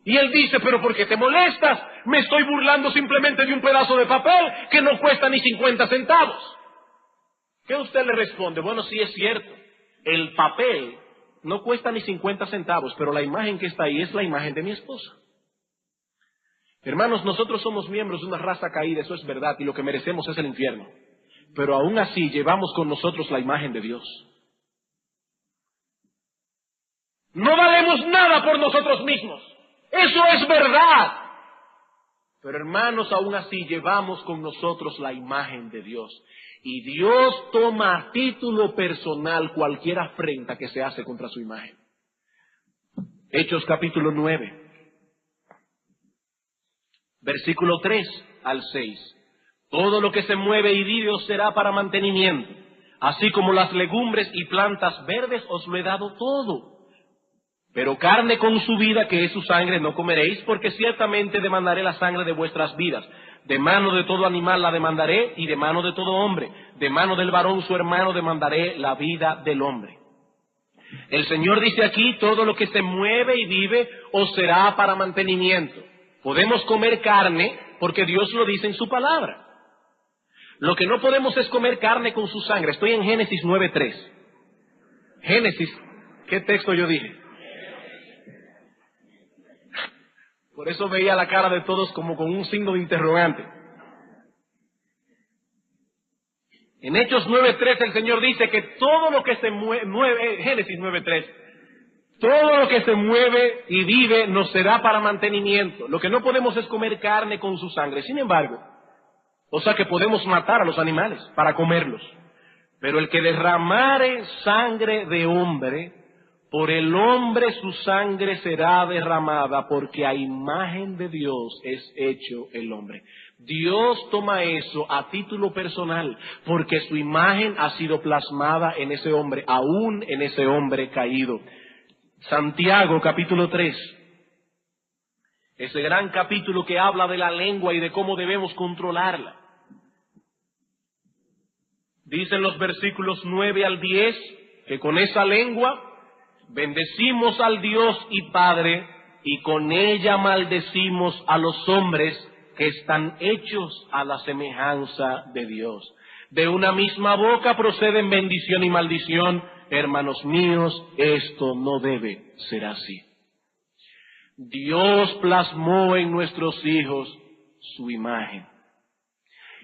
Y él dice, pero ¿por qué te molestas? Me estoy burlando simplemente de un pedazo de papel que no cuesta ni 50 centavos. ¿Qué usted le responde? Bueno, sí es cierto. El papel no cuesta ni 50 centavos, pero la imagen que está ahí es la imagen de mi esposa. Hermanos, nosotros somos miembros de una raza caída, eso es verdad, y lo que merecemos es el infierno. Pero aún así llevamos con nosotros la imagen de Dios. No valemos nada por nosotros mismos. Eso es verdad. Pero hermanos, aún así llevamos con nosotros la imagen de Dios. Y Dios toma a título personal cualquier afrenta que se hace contra su imagen. Hechos capítulo 9. Versículo 3 al 6. Todo lo que se mueve y vive os será para mantenimiento, así como las legumbres y plantas verdes os lo he dado todo. Pero carne con su vida, que es su sangre, no comeréis, porque ciertamente demandaré la sangre de vuestras vidas. De mano de todo animal la demandaré, y de mano de todo hombre. De mano del varón su hermano demandaré la vida del hombre. El Señor dice aquí, todo lo que se mueve y vive os será para mantenimiento. Podemos comer carne porque Dios lo dice en su palabra. Lo que no podemos es comer carne con su sangre. Estoy en Génesis 9:3. Génesis, ¿qué texto yo dije? Por eso veía la cara de todos como con un signo de interrogante. En Hechos 9:3 el Señor dice que todo lo que se mueve, Génesis 9:3, todo lo que se mueve y vive nos será para mantenimiento. Lo que no podemos es comer carne con su sangre. Sin embargo, o sea que podemos matar a los animales para comerlos. Pero el que derramare sangre de hombre, por el hombre su sangre será derramada, porque a imagen de Dios es hecho el hombre. Dios toma eso a título personal, porque su imagen ha sido plasmada en ese hombre, aún en ese hombre caído. Santiago capítulo 3, ese gran capítulo que habla de la lengua y de cómo debemos controlarla. Dicen los versículos 9 al 10 que con esa lengua bendecimos al Dios y Padre, y con ella maldecimos a los hombres que están hechos a la semejanza de Dios. De una misma boca proceden bendición y maldición. Hermanos míos, esto no debe ser así. Dios plasmó en nuestros hijos su imagen.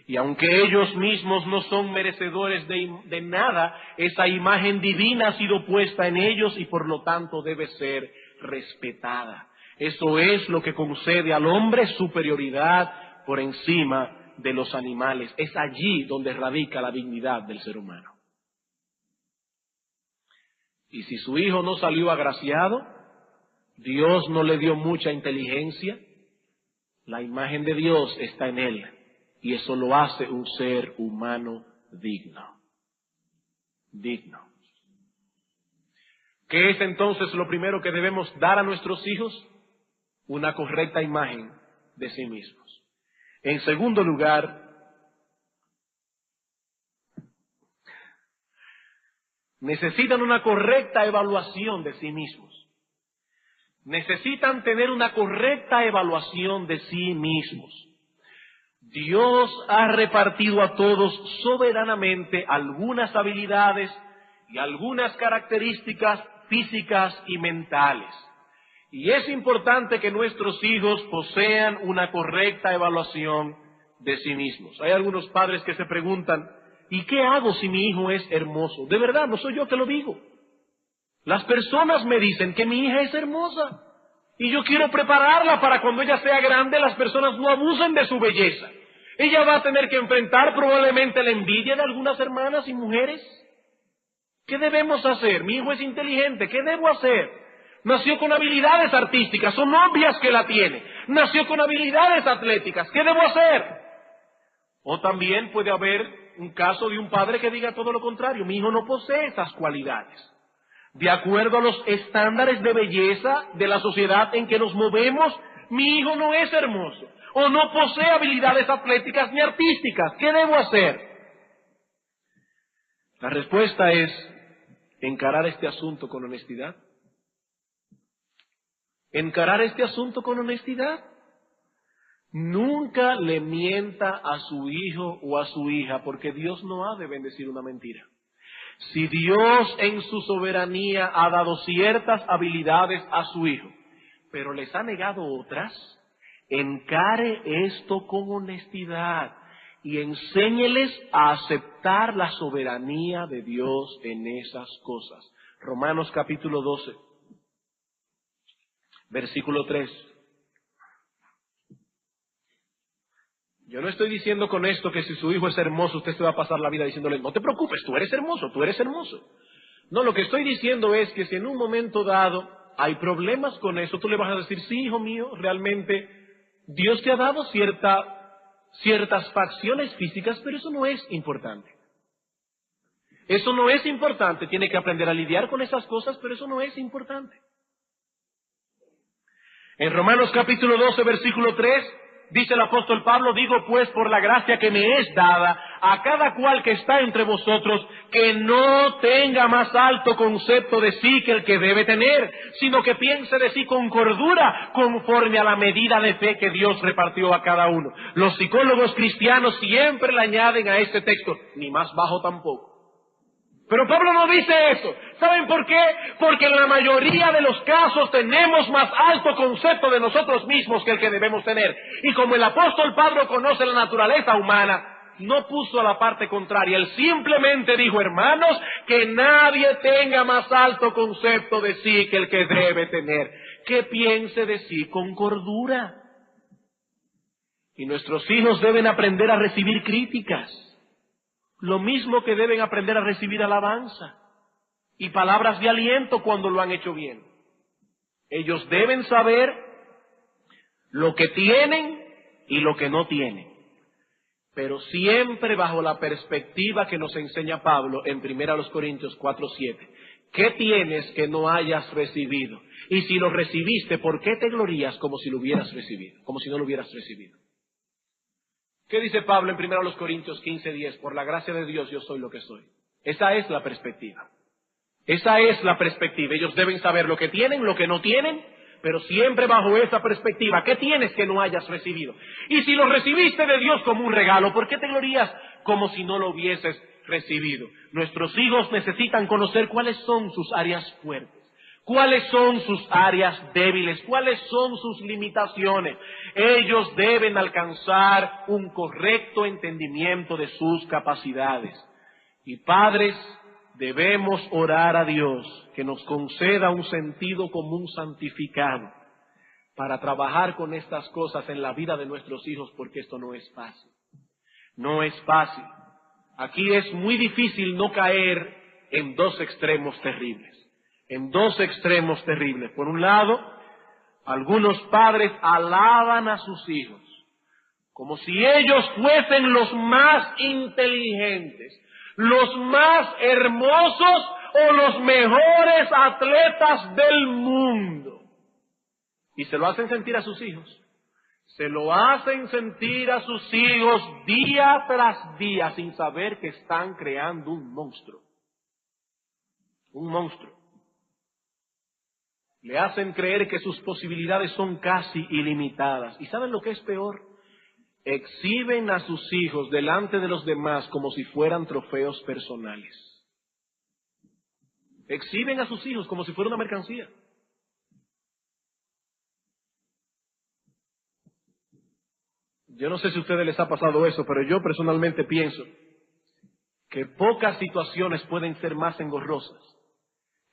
Y aunque ellos mismos no son merecedores de nada, esa imagen divina ha sido puesta en ellos y por lo tanto debe ser respetada. Eso es lo que concede al hombre superioridad por encima de los animales. Es allí donde radica la dignidad del ser humano. Y si su hijo no salió agraciado, Dios no le dio mucha inteligencia, la imagen de Dios está en él. Y eso lo hace un ser humano digno. Digno. ¿Qué es entonces lo primero que debemos dar a nuestros hijos? Una correcta imagen de sí mismos. En segundo lugar, necesitan una correcta evaluación de sí mismos. Necesitan tener una correcta evaluación de sí mismos. Dios ha repartido a todos soberanamente algunas habilidades y algunas características físicas y mentales. Y es importante que nuestros hijos posean una correcta evaluación de sí mismos. Hay algunos padres que se preguntan, ¿y qué hago si mi hijo es hermoso? De verdad, no soy yo que lo digo. Las personas me dicen que mi hija es hermosa y yo quiero prepararla para cuando ella sea grande las personas no abusen de su belleza. Ella va a tener que enfrentar probablemente la envidia de algunas hermanas y mujeres. ¿Qué debemos hacer? Mi hijo es inteligente, ¿qué debo hacer? Nació con habilidades artísticas, son obvias que la tiene. Nació con habilidades atléticas, ¿qué debo hacer? O también puede haber un caso de un padre que diga todo lo contrario, mi hijo no posee esas cualidades. De acuerdo a los estándares de belleza de la sociedad en que nos movemos, mi hijo no es hermoso. O no posee habilidades atléticas ni artísticas. ¿Qué debo hacer? La respuesta es encarar este asunto con honestidad encarar este asunto con honestidad. Nunca le mienta a su hijo o a su hija, porque Dios no ha de bendecir una mentira. Si Dios en su soberanía ha dado ciertas habilidades a su hijo, pero les ha negado otras, encare esto con honestidad y enséñeles a aceptar la soberanía de Dios en esas cosas. Romanos capítulo 12, versículo 3. Yo no estoy diciendo con esto que si su hijo es hermoso, usted se va a pasar la vida diciéndole, no te preocupes, tú eres hermoso, tú eres hermoso. No, lo que estoy diciendo es que si en un momento dado hay problemas con eso, tú le vas a decir, sí, hijo mío, realmente Dios te ha dado ciertas facciones físicas, pero eso no es importante. Eso no es importante, tiene que aprender a lidiar con esas cosas, pero eso no es importante. En Romanos capítulo 12, versículo 3, dice el apóstol Pablo, digo pues por la gracia que me es dada, a cada cual que está entre vosotros, que no tenga más alto concepto de sí que el que debe tener, sino que piense de sí con cordura, conforme a la medida de fe que Dios repartió a cada uno. Los psicólogos cristianos siempre le añaden a este texto, ni más bajo tampoco. Pero Pablo no dice eso. ¿Saben por qué? Porque en la mayoría de los casos tenemos más alto concepto de nosotros mismos que el que debemos tener. Y como el apóstol Pablo conoce la naturaleza humana, no puso la parte contraria. Él simplemente dijo, hermanos, que nadie tenga más alto concepto de sí que el que debe tener. Que piense de sí con cordura. Y nuestros hijos deben aprender a recibir críticas. Lo mismo que deben aprender a recibir alabanza y palabras de aliento cuando lo han hecho bien. Ellos deben saber lo que tienen y lo que no tienen, pero siempre bajo la perspectiva que nos enseña Pablo en 1 Corintios 4:7. ¿Qué tienes que no hayas recibido? Y si lo recibiste, ¿por qué te glorías como si lo hubieras recibido? Como si no lo hubieras recibido. ¿Qué dice Pablo en 1 Corintios 15:10? Por la gracia de Dios yo soy lo que soy. Esa es la perspectiva. Esa es la perspectiva. Ellos deben saber lo que tienen, lo que no tienen, pero siempre bajo esa perspectiva. ¿Qué tienes que no hayas recibido? Y si lo recibiste de Dios como un regalo, ¿por qué te glorías como si no lo hubieses recibido? Nuestros hijos necesitan conocer cuáles son sus áreas fuertes. ¿Cuáles son sus áreas débiles? ¿Cuáles son sus limitaciones? Ellos deben alcanzar un correcto entendimiento de sus capacidades. Y padres, debemos orar a Dios que nos conceda un sentido común santificado para trabajar con estas cosas en la vida de nuestros hijos, porque esto no es fácil. No es fácil. Aquí es muy difícil no caer en dos extremos terribles. En dos extremos terribles. Por un lado, algunos padres alaban a sus hijos como si ellos fuesen los más inteligentes, los más hermosos o los mejores atletas del mundo. Y se lo hacen sentir a sus hijos. Se lo hacen sentir a sus hijos día tras día sin saber que están creando un monstruo. Un monstruo. Le hacen creer que sus posibilidades son casi ilimitadas. ¿Y saben lo que es peor? Exhiben a sus hijos delante de los demás como si fueran trofeos personales. Exhiben a sus hijos como si fuera una mercancía. Yo no sé si a ustedes les ha pasado eso, pero yo personalmente pienso que pocas situaciones pueden ser más engorrosas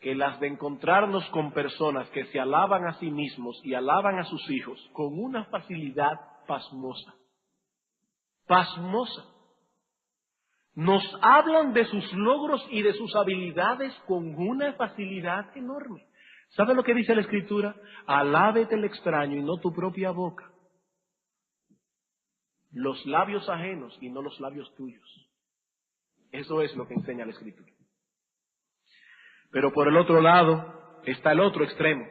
que las de encontrarnos con personas que se alaban a sí mismos y alaban a sus hijos con una facilidad pasmosa. Pasmosa. Nos hablan de sus logros y de sus habilidades con una facilidad enorme. ¿Sabe lo que dice la Escritura? Alábete el extraño y no tu propia boca. Los labios ajenos y no los labios tuyos. Eso es lo que enseña la Escritura. Pero por el otro lado está el otro extremo.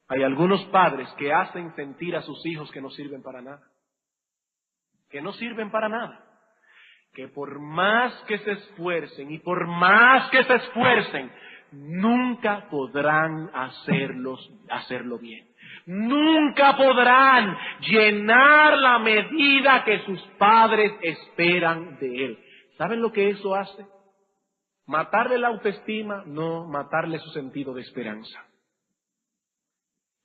Hay algunos padres que hacen sentir a sus hijos que no sirven para nada. Que no sirven para nada. Que por más que se esfuercen y por más que se esfuercen, nunca podrán hacerlo bien. Nunca podrán llenar la medida que sus padres esperan de él. ¿Saben lo que eso hace? Matarle la autoestima, no, matarle su sentido de esperanza.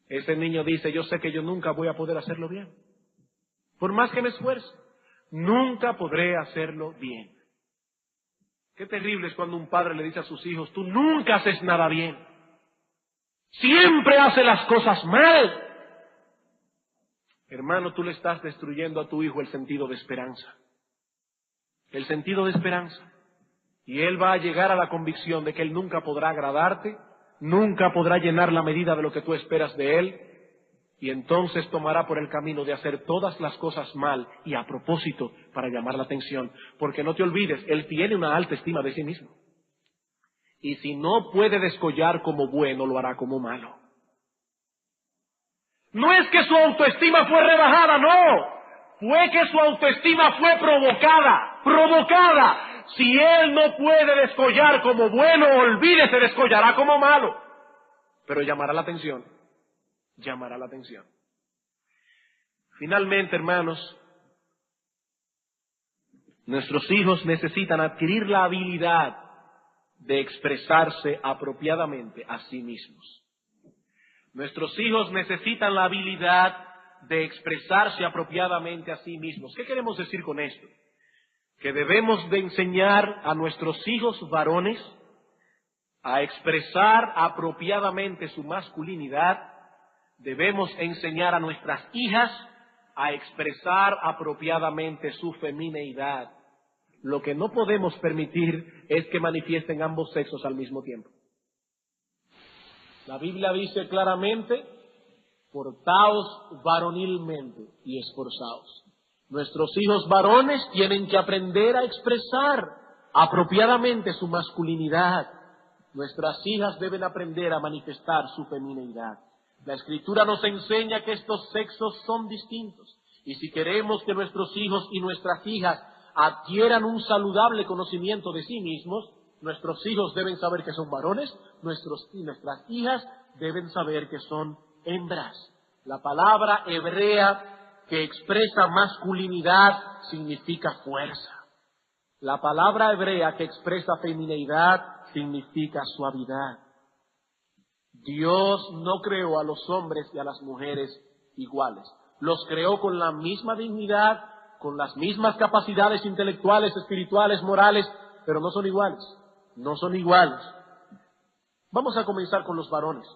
Ese niño dice, yo sé que yo nunca voy a poder hacerlo bien. Por más que me esfuerce, nunca podré hacerlo bien. Qué terrible es cuando un padre le dice a sus hijos, tú nunca haces nada bien. Siempre haces las cosas mal. Hermano, tú le estás destruyendo a tu hijo el sentido de esperanza. El sentido de esperanza. Y él va a llegar a la convicción de que él nunca podrá agradarte, nunca podrá llenar la medida de lo que tú esperas de él, y entonces tomará por el camino de hacer todas las cosas mal y a propósito para llamar la atención. Porque no te olvides, él tiene una alta estima de sí mismo. Y si no puede descollar como bueno, lo hará como malo. No es que su autoestima fue rebajada, no. Fue que su autoestima fue provocada. Si él no puede descollar como bueno, olvídese, descollará como malo. Pero llamará la atención. Finalmente, hermanos, nuestros hijos necesitan adquirir la habilidad de expresarse apropiadamente a sí mismos. Nuestros hijos necesitan la habilidad de expresarse apropiadamente a sí mismos. ¿Qué queremos decir con esto? Que debemos de enseñar a nuestros hijos varones a expresar apropiadamente su masculinidad. Debemos enseñar a nuestras hijas a expresar apropiadamente su femineidad. Lo que no podemos permitir es que manifiesten ambos sexos al mismo tiempo. La Biblia dice claramente, portaos varonilmente y esforzaos. Nuestros hijos varones tienen que aprender a expresar apropiadamente su masculinidad. Nuestras hijas deben aprender a manifestar su femineidad. La Escritura nos enseña que estos sexos son distintos. Y si queremos que nuestros hijos y nuestras hijas adquieran un saludable conocimiento de sí mismos, nuestros hijos deben saber que son varones, nuestras hijas deben saber que son hembras. La palabra hebrea que expresa masculinidad significa fuerza. La palabra hebrea que expresa femineidad significa suavidad. Dios no creó a los hombres y a las mujeres iguales. Los creó con la misma dignidad, con las mismas capacidades intelectuales, espirituales, morales, pero no son iguales. No son iguales. Vamos a comenzar con los varones.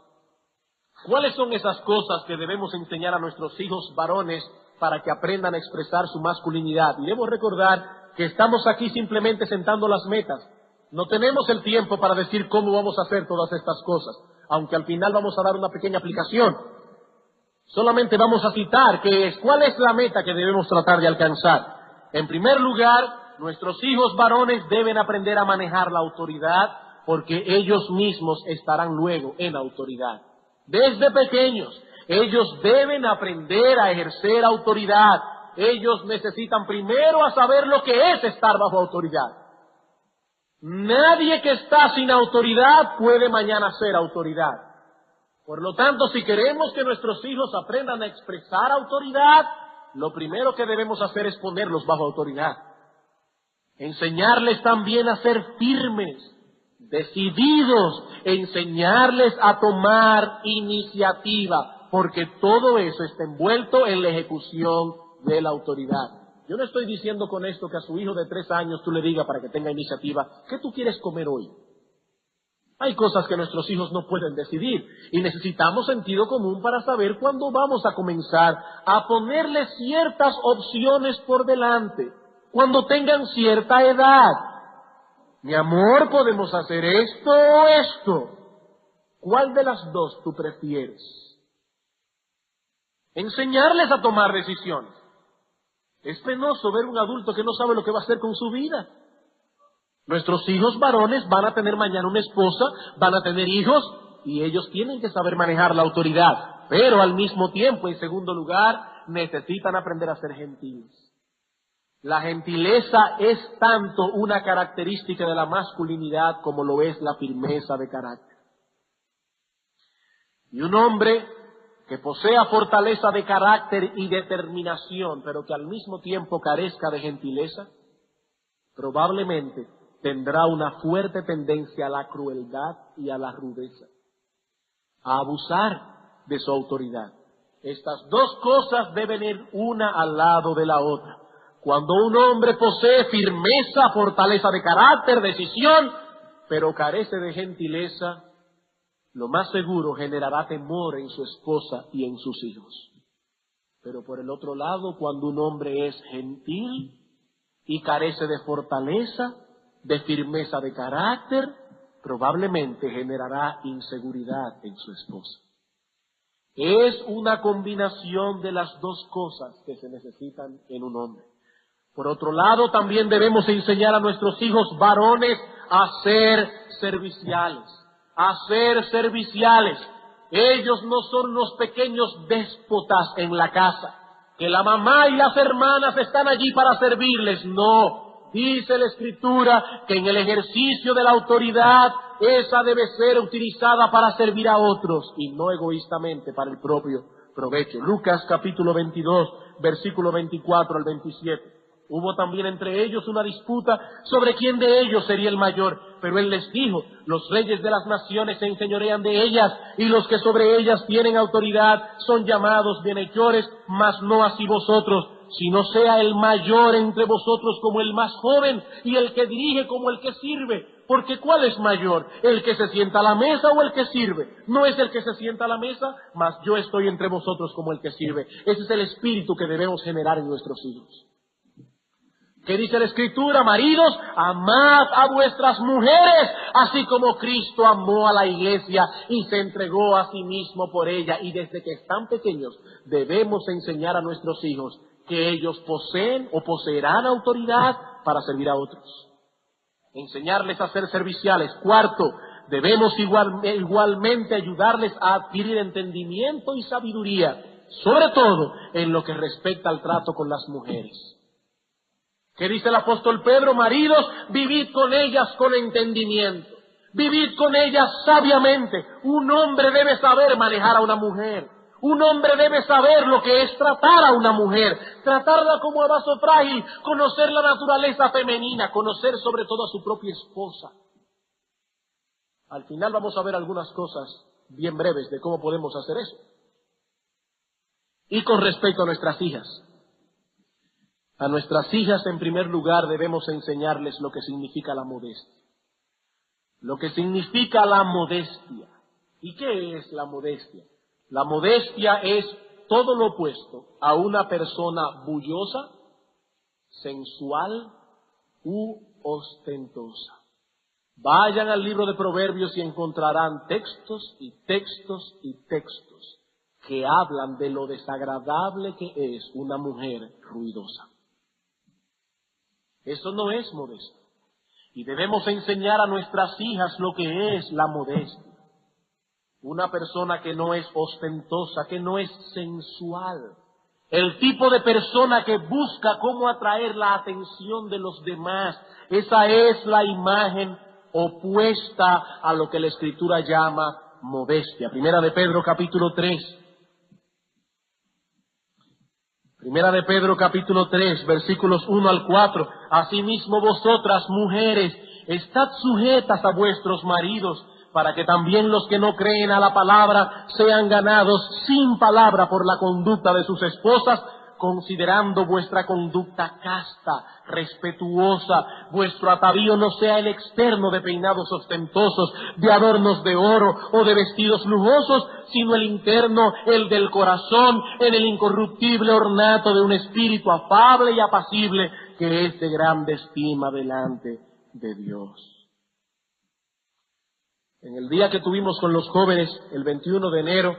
¿Cuáles son esas cosas que debemos enseñar a nuestros hijos varones para que aprendan a expresar su masculinidad? Y debemos recordar que estamos aquí simplemente sentando las metas. No tenemos el tiempo para decir cómo vamos a hacer todas estas cosas, aunque al final vamos a dar una pequeña aplicación. Solamente vamos a citar cuál es la meta que debemos tratar de alcanzar. En primer lugar, nuestros hijos varones deben aprender a manejar la autoridad, porque ellos mismos estarán luego en autoridad. Desde pequeños, ellos deben aprender a ejercer autoridad. Ellos necesitan primero a saber lo que es estar bajo autoridad. Nadie que está sin autoridad puede mañana ser autoridad. Por lo tanto, si queremos que nuestros hijos aprendan a expresar autoridad, lo primero que debemos hacer es ponerlos bajo autoridad. Enseñarles también a ser firmes, decididos, enseñarles a tomar iniciativa, porque todo eso está envuelto en la ejecución de la autoridad. Yo no estoy diciendo con esto que a su hijo de 3 años tú le digas para que tenga iniciativa, ¿qué tú quieres comer hoy? Hay cosas que nuestros hijos no pueden decidir y necesitamos sentido común para saber cuándo vamos a comenzar a ponerles ciertas opciones por delante, cuando tengan cierta edad. Mi amor, podemos hacer esto o esto. ¿Cuál de las dos tú prefieres? Enseñarles a tomar decisiones. Es penoso ver un adulto que no sabe lo que va a hacer con su vida. Nuestros hijos varones van a tener mañana una esposa, van a tener hijos, y ellos tienen que saber manejar la autoridad. Pero al mismo tiempo, en segundo lugar, necesitan aprender a ser gentiles. La gentileza es tanto una característica de la masculinidad como lo es la firmeza de carácter. Y un hombre que posea fortaleza de carácter y determinación, pero que al mismo tiempo carezca de gentileza, probablemente tendrá una fuerte tendencia a la crueldad y a la rudeza, a abusar de su autoridad. Estas dos cosas deben ir una al lado de la otra. Cuando un hombre posee firmeza, fortaleza de carácter, decisión, pero carece de gentileza, lo más seguro generará temor en su esposa y en sus hijos. Pero por el otro lado, cuando un hombre es gentil y carece de fortaleza, de firmeza de carácter, probablemente generará inseguridad en su esposa. Es una combinación de las dos cosas que se necesitan en un hombre. Por otro lado, también debemos enseñar a nuestros hijos varones a ser serviciales. Ellos no son los pequeños déspotas en la casa, que la mamá y las hermanas están allí para servirles. No, dice la Escritura que en el ejercicio de la autoridad, esa debe ser utilizada para servir a otros y no egoístamente para el propio provecho. Lucas capítulo 22, versículo 24 al 27. Hubo también entre ellos una disputa sobre quién de ellos sería el mayor, pero él les dijo: los reyes de las naciones se enseñorean de ellas, y los que sobre ellas tienen autoridad son llamados bienhechores, mas no así vosotros, sino sea el mayor entre vosotros como el más joven, y el que dirige como el que sirve. Porque ¿cuál es mayor? ¿El que se sienta a la mesa o el que sirve? No es el que se sienta a la mesa, mas yo estoy entre vosotros como el que sirve. Ese es el espíritu que debemos generar en nuestros hijos. ¿Qué dice la Escritura? Maridos, amad a vuestras mujeres, así como Cristo amó a la iglesia y se entregó a sí mismo por ella. Y desde que están pequeños debemos enseñar a nuestros hijos que ellos poseen o poseerán autoridad para servir a otros. Enseñarles a ser serviciales. Cuarto, debemos igualmente ayudarles a adquirir entendimiento y sabiduría, sobre todo en lo que respecta al trato con las mujeres. ¿Qué dice el apóstol Pedro? Maridos, vivid con ellas con entendimiento, vivid con ellas sabiamente. Un hombre debe saber manejar a una mujer. Un hombre debe saber lo que es tratar a una mujer, tratarla como a vaso frágil, conocer la naturaleza femenina, conocer sobre todo a su propia esposa. Al final vamos a ver algunas cosas bien breves de cómo podemos hacer eso. Y con respecto a nuestras hijas. A nuestras hijas, en primer lugar, debemos enseñarles lo que significa la modestia. Lo que significa la modestia. ¿Y qué es la modestia? La modestia es todo lo opuesto a una persona bullosa, sensual u ostentosa. Vayan al libro de Proverbios y encontrarán textos y textos y textos que hablan de lo desagradable que es una mujer ruidosa. Eso no es modesto. Y debemos enseñar a nuestras hijas lo que es la modestia. Una persona que no es ostentosa, que no es sensual. El tipo de persona que busca cómo atraer la atención de los demás. Esa es la imagen opuesta a lo que la Escritura llama modestia. Primera de Pedro capítulo 3. Primera de Pedro capítulo 3, versículos 1 al 4. Asimismo vosotras, mujeres, estad sujetas a vuestros maridos, para que también los que no creen a la palabra sean ganados sin palabra por la conducta de sus esposas, considerando vuestra conducta casta, respetuosa. Vuestro atavío no sea el externo de peinados ostentosos, de adornos de oro o de vestidos lujosos, sino el interno, el del corazón, en el incorruptible ornato de un espíritu afable y apacible, que es de grande estima delante de Dios. En el día que tuvimos con los jóvenes, el 21 de enero,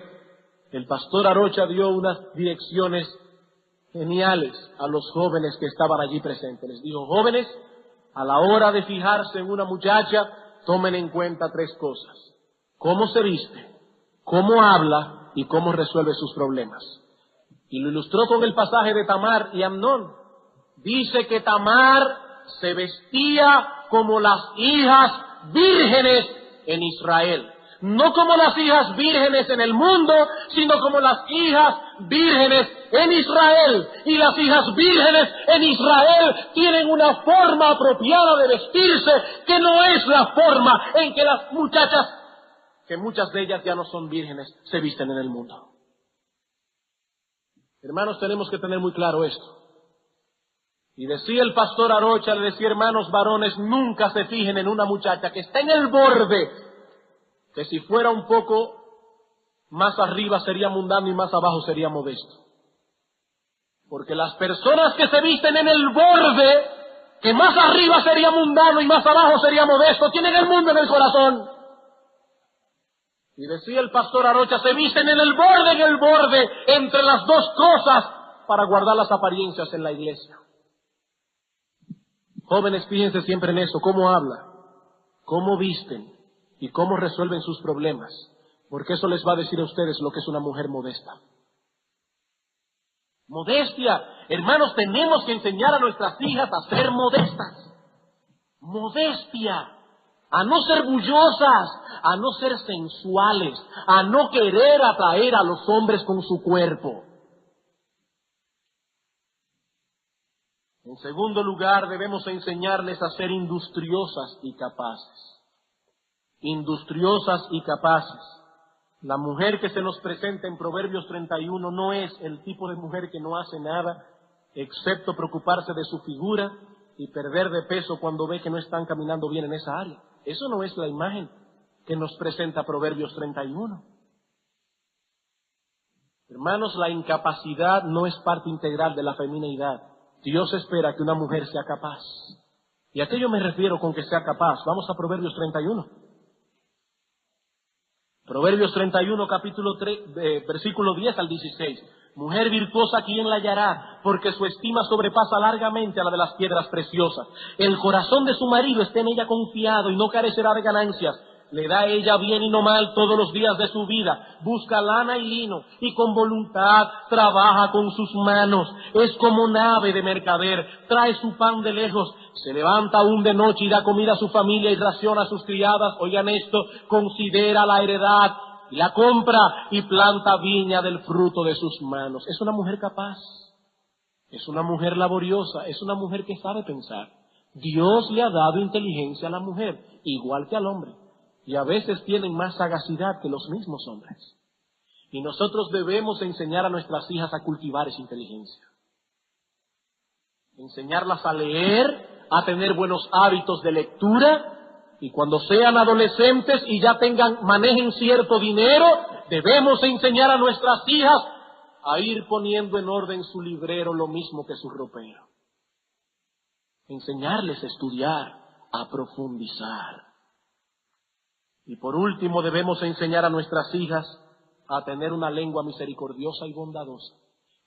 el pastor Arocha dio unas direcciones geniales a los jóvenes que estaban allí presentes. Les dijo: jóvenes, a la hora de fijarse en una muchacha, tomen en cuenta 3 cosas: cómo se viste, cómo habla y cómo resuelve sus problemas. Y lo ilustró con el pasaje de Tamar y Amnón. Dice que Tamar se vestía como las hijas vírgenes en Israel. No como las hijas vírgenes en el mundo, sino como las hijas vírgenes en Israel. Y las hijas vírgenes en Israel tienen una forma apropiada de vestirse, que no es la forma en que las muchachas, que muchas de ellas ya no son vírgenes, se visten en el mundo. Hermanos, tenemos que tener muy claro esto. Y decía el pastor Arocha, le decía: hermanos varones, nunca se fijen en una muchacha que está en el borde, que si fuera un poco más arriba sería mundano y más abajo sería modesto. Porque las personas que se visten en el borde, que más arriba sería mundano y más abajo sería modesto, tienen el mundo en el corazón. Y decía el pastor Arocha, se visten en el borde, entre las dos cosas, para guardar las apariencias en la iglesia. Jóvenes, fíjense siempre en eso, cómo habla, cómo visten y cómo resuelven sus problemas, porque eso les va a decir a ustedes lo que es una mujer modesta. Modestia, hermanos, tenemos que enseñar a nuestras hijas a ser modestas. Modestia, a no ser bullosas, a no ser sensuales, a no querer atraer a los hombres con su cuerpo. En segundo lugar, debemos enseñarles a ser industriosas y capaces. Industriosas y capaces. La mujer que se nos presenta en Proverbios 31 no es el tipo de mujer que no hace nada, excepto preocuparse de su figura y perder de peso cuando ve que no están caminando bien en esa área. Eso no es la imagen que nos presenta Proverbios 31. Hermanos, la incapacidad no es parte integral de la femineidad. Dios espera que una mujer sea capaz. ¿Y a qué yo me refiero con que sea capaz? Vamos a Proverbios 31. Proverbios 31, capítulo 3, versículo 10 al 16. Mujer virtuosa, ¿quién la hallará? Porque su estima sobrepasa largamente a la de las piedras preciosas. El corazón de su marido está en ella confiado y no carecerá de ganancias. Le da a ella bien y no mal todos los días de su vida. Busca lana y lino y con voluntad trabaja con sus manos. Es como nave de mercader, trae su pan de lejos. Se levanta aún de noche y da comida a su familia y raciona a sus criadas. Oigan esto, considera la heredad y la compra y planta viña del fruto de sus manos. Es una mujer capaz, es una mujer laboriosa, es una mujer que sabe pensar. Dios le ha dado inteligencia a la mujer, igual que al hombre. Y a veces tienen más sagacidad que los mismos hombres. Y nosotros debemos enseñar a nuestras hijas a cultivar esa inteligencia. Enseñarlas a leer, a tener buenos hábitos de lectura, y cuando sean adolescentes y ya manejen cierto dinero, debemos enseñar a nuestras hijas a ir poniendo en orden su librero lo mismo que su ropero. Enseñarles a estudiar, a profundizar. Y por último, debemos enseñar a nuestras hijas a tener una lengua misericordiosa y bondadosa.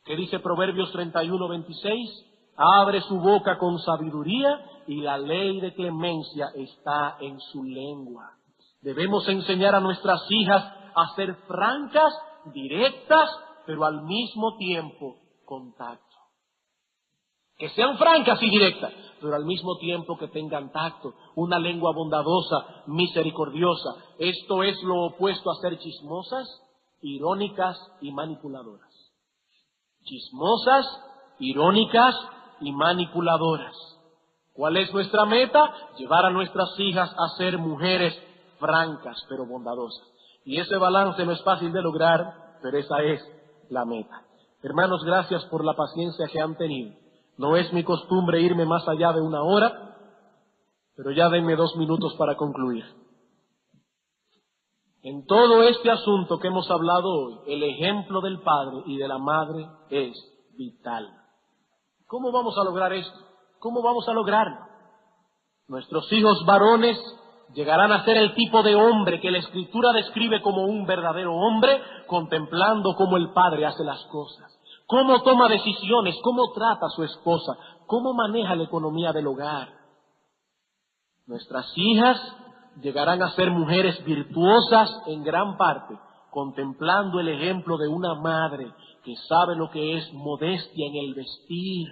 ¿Qué dice Proverbios 31, 26? Abre su boca con sabiduría y la ley de clemencia está en su lengua. Debemos enseñar a nuestras hijas a ser francas, directas, pero al mismo tiempo con tacto. Que sean francas y directas, pero al mismo tiempo que tengan tacto, una lengua bondadosa, misericordiosa. Esto es lo opuesto a ser chismosas, irónicas y manipuladoras. Chismosas, irónicas y manipuladoras. ¿Cuál es nuestra meta? Llevar a nuestras hijas a ser mujeres francas, pero bondadosas. Y ese balance no es fácil de lograr, pero esa es la meta. Hermanos, gracias por la paciencia que han tenido. No es mi costumbre irme más allá de 1 hora, pero ya denme 2 minutos para concluir. En todo este asunto que hemos hablado hoy, el ejemplo del padre y de la madre es vital. ¿Cómo vamos a lograr esto? ¿Cómo vamos a lograrlo? Nuestros hijos varones llegarán a ser el tipo de hombre que la Escritura describe como un verdadero hombre, contemplando cómo el padre hace las cosas. Cómo toma decisiones, cómo trata a su esposa, cómo maneja la economía del hogar. Nuestras hijas llegarán a ser mujeres virtuosas en gran parte, contemplando el ejemplo de una madre que sabe lo que es modestia en el vestir,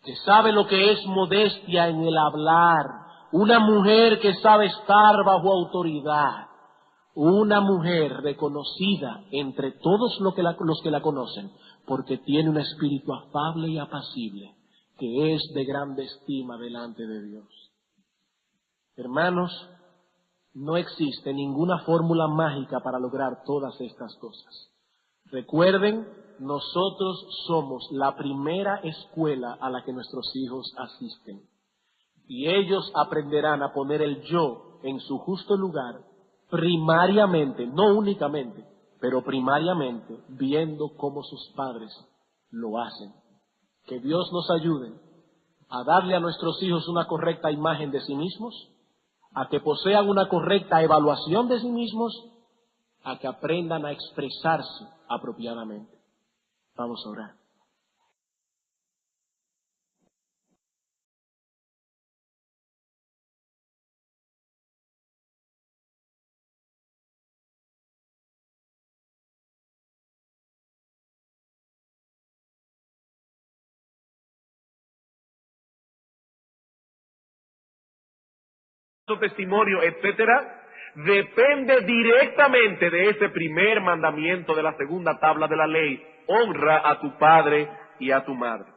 que sabe lo que es modestia en el hablar, una mujer que sabe estar bajo autoridad, una mujer reconocida entre todos los que la conocen, porque tiene un espíritu afable y apacible, que es de grande estima delante de Dios. Hermanos, no existe ninguna fórmula mágica para lograr todas estas cosas. Recuerden, nosotros somos la primera escuela a la que nuestros hijos asisten. Y ellos aprenderán a poner el yo en su justo lugar, primariamente, no únicamente, pero primariamente, viendo cómo sus padres lo hacen. Que Dios nos ayude a darle a nuestros hijos una correcta imagen de sí mismos, a que posean una correcta evaluación de sí mismos, a que aprendan a expresarse apropiadamente. Vamos a orar. Su testimonio, etcétera, depende directamente de ese primer mandamiento de la segunda tabla de la ley: honra a tu padre y a tu madre.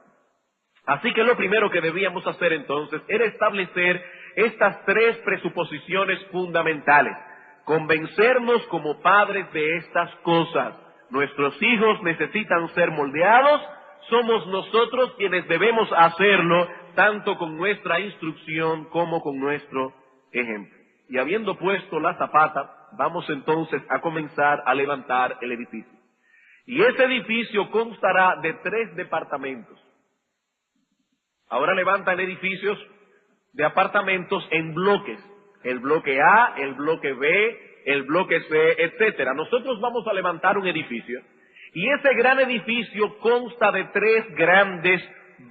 Así que lo primero que debíamos hacer entonces era establecer estas tres presuposiciones fundamentales, convencernos como padres de estas cosas. Nuestros hijos necesitan ser moldeados, somos nosotros quienes debemos hacerlo, tanto con nuestra instrucción como con nuestro ejemplo. Y habiendo puesto la zapata, vamos entonces a comenzar a levantar el edificio. Y ese edificio constará de 3 departamentos. Ahora levantan edificios de apartamentos en bloques. El bloque A, el bloque B, el bloque C, etcétera. Nosotros vamos a levantar un edificio. Y ese gran edificio consta de 3 grandes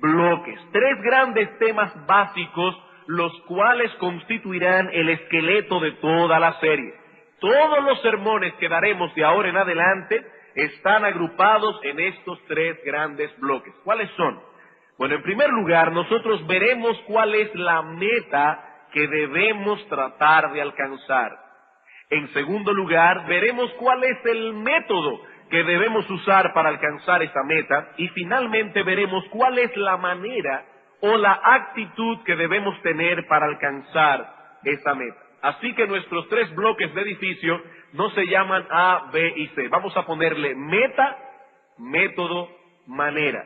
bloques, 3 grandes temas básicos, los cuales constituirán el esqueleto de toda la serie. Todos los sermones que daremos de ahora en adelante están agrupados en estos 3 grandes bloques. ¿Cuáles son? Bueno, en primer lugar, nosotros veremos cuál es la meta que debemos tratar de alcanzar. En segundo lugar, veremos cuál es el método que debemos usar para alcanzar esa meta. Y finalmente veremos cuál es la manera o la actitud que debemos tener para alcanzar esa meta. Así que nuestros 3 bloques de edificio no se llaman A, B y C. Vamos a ponerle meta, método, manera.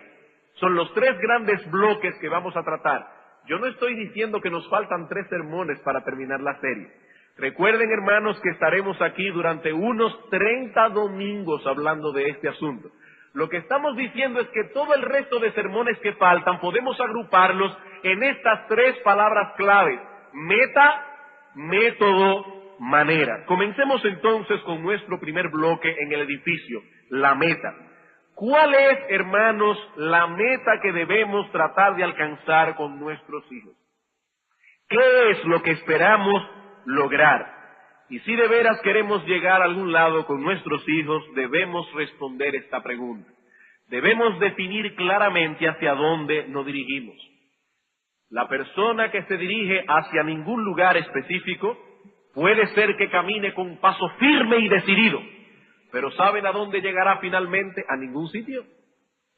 Son los 3 grandes bloques que vamos a tratar. Yo no estoy diciendo que nos faltan 3 sermones para terminar la serie. Recuerden, hermanos, que estaremos aquí durante unos 30 domingos hablando de este asunto. Lo que estamos diciendo es que todo el resto de sermones que faltan podemos agruparlos en estas 3 palabras claves: meta, método, manera. Comencemos entonces con nuestro primer bloque en el edificio, la meta. ¿Cuál es, hermanos, la meta que debemos tratar de alcanzar con nuestros hijos? ¿Qué es lo que esperamos lograr? Y si de veras queremos llegar a algún lado con nuestros hijos, debemos responder esta pregunta. Debemos definir claramente hacia dónde nos dirigimos. La persona que se dirige hacia ningún lugar específico puede ser que camine con paso firme y decidido, pero ¿saben a dónde llegará finalmente? A ningún sitio.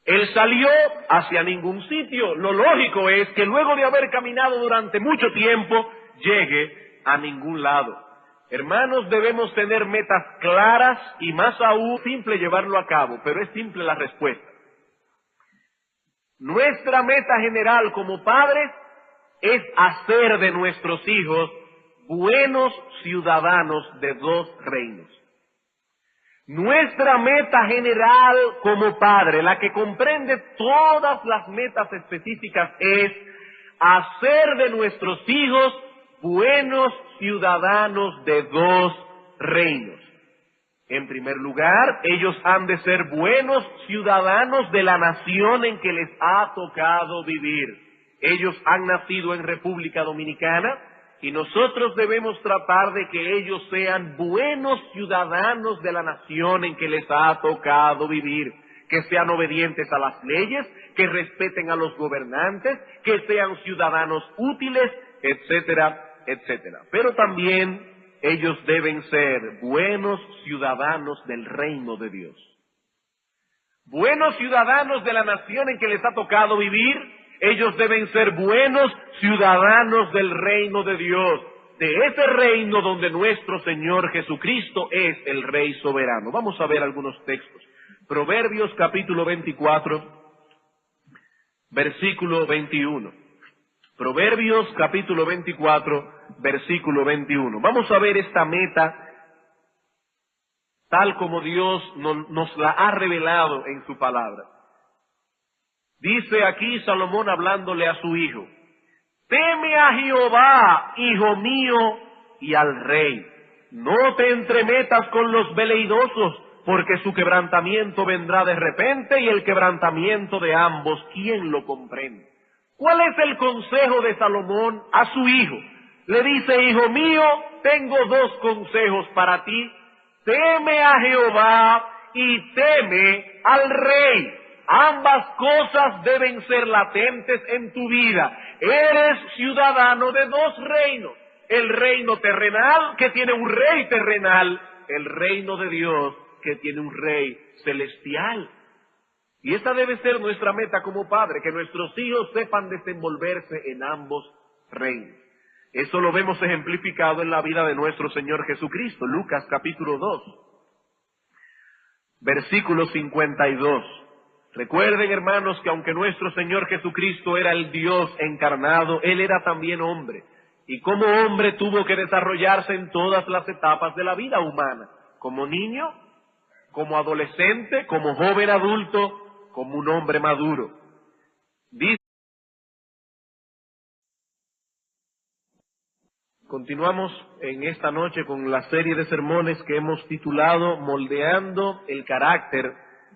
Él salió hacia ningún sitio. Lo lógico es que luego de haber caminado durante mucho tiempo, llegue a ningún lado. Hermanos, debemos tener metas claras y más aún simple llevarlo a cabo, pero es simple la respuesta. Nuestra meta general como padres es hacer de nuestros hijos buenos ciudadanos de 2 reinos. Nuestra meta general como padre, la que comprende todas las metas específicas, es hacer de nuestros hijos buenos ciudadanos de 2 reinos. En primer lugar, ellos han de ser buenos ciudadanos de la nación en que les ha tocado vivir. Ellos han nacido en República Dominicana y nosotros debemos tratar de que ellos sean buenos ciudadanos de la nación en que les ha tocado vivir. que sean obedientes a las leyes, que respeten a los gobernantes, que sean ciudadanos útiles, etcétera, etcétera. Pero también ellos deben ser buenos ciudadanos del reino de Dios. Buenos ciudadanos de la nación en que les ha tocado vivir, ellos deben ser buenos ciudadanos del reino de Dios, de ese reino donde nuestro Señor Jesucristo es el Rey soberano. Vamos a ver algunos textos. Proverbios capítulo 24, versículo 21. Proverbios capítulo 24, versículo 21. Vamos a ver esta meta tal como Dios nos la ha revelado en su palabra. Dice aquí Salomón hablándole a su hijo: teme a Jehová, hijo mío, y al rey. No te entremetas con los veleidosos, porque su quebrantamiento vendrá de repente, y el quebrantamiento de ambos, ¿quién lo comprende? ¿Cuál es el consejo de Salomón a su hijo? Le dice: hijo mío, tengo dos consejos para ti. Teme a Jehová y teme al rey. Ambas cosas deben ser latentes en tu vida. Eres ciudadano de dos reinos. El reino terrenal, que tiene un rey terrenal. El reino de Dios, que tiene un rey celestial. Y esa debe ser nuestra meta como padre, que nuestros hijos sepan desenvolverse en ambos reinos. Eso lo vemos ejemplificado en la vida de nuestro Señor Jesucristo. Lucas capítulo 2, versículo 52. Recuerden, hermanos, que aunque nuestro Señor Jesucristo era el Dios encarnado, Él era también hombre. Y como hombre tuvo que desarrollarse en todas las etapas de la vida humana. Como niño, como adolescente, como joven adulto, como un hombre maduro. Continuamos en esta noche con la serie de sermones que hemos titulado Moldeando el carácter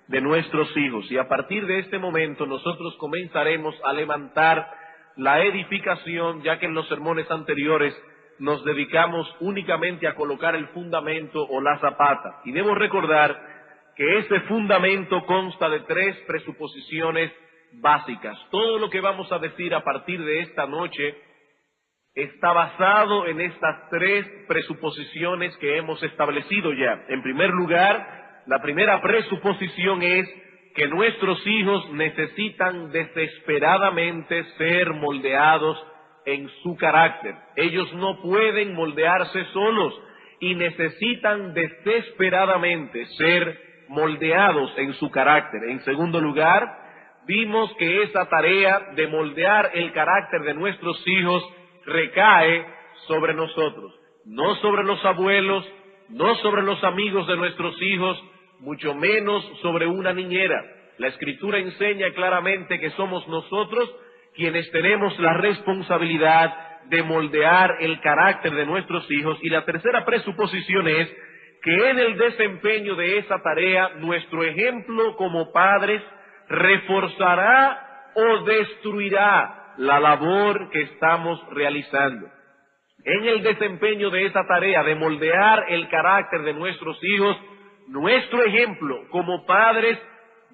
de nuestros hijos. Y a partir de este momento nosotros comenzaremos a levantar la edificación, ya que en los sermones anteriores nos dedicamos únicamente a colocar el fundamento o la zapata. Y debo recordar que ese fundamento consta de 3 presuposiciones básicas. Todo lo que vamos a decir a partir de esta noche está basado en estas 3 presuposiciones que hemos establecido ya. En primer lugar, la primera presuposición es que nuestros hijos necesitan desesperadamente ser moldeados en su carácter. Ellos no pueden moldearse solos y necesitan desesperadamente ser moldeados en su carácter. En segundo lugar, vimos que esa tarea de moldear el carácter de nuestros hijos recae sobre nosotros, no sobre los abuelos, no sobre los amigos de nuestros hijos, mucho menos sobre una niñera. La Escritura enseña claramente que somos nosotros quienes tenemos la responsabilidad de moldear el carácter de nuestros hijos. Y la tercera presuposición es que en el desempeño de esa tarea, nuestro ejemplo como padres reforzará o destruirá la labor que estamos realizando. En el desempeño de esa tarea de moldear el carácter de nuestros hijos, nuestro ejemplo como padres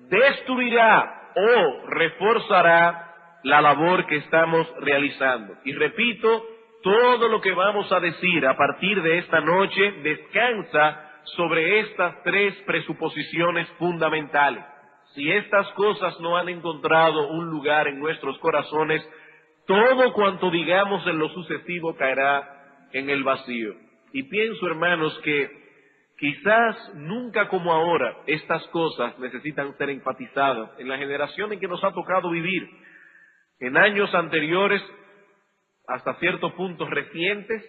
destruirá o reforzará la labor que estamos realizando. Y repito, todo lo que vamos a decir a partir de esta noche descansa sobre estas 3 presuposiciones fundamentales. Si estas cosas no han encontrado un lugar en nuestros corazones, todo cuanto digamos en lo sucesivo caerá en el vacío. Y pienso, hermanos, que quizás nunca como ahora estas cosas necesitan ser enfatizadas en la generación en que nos ha tocado vivir. En años anteriores, hasta ciertos puntos recientes,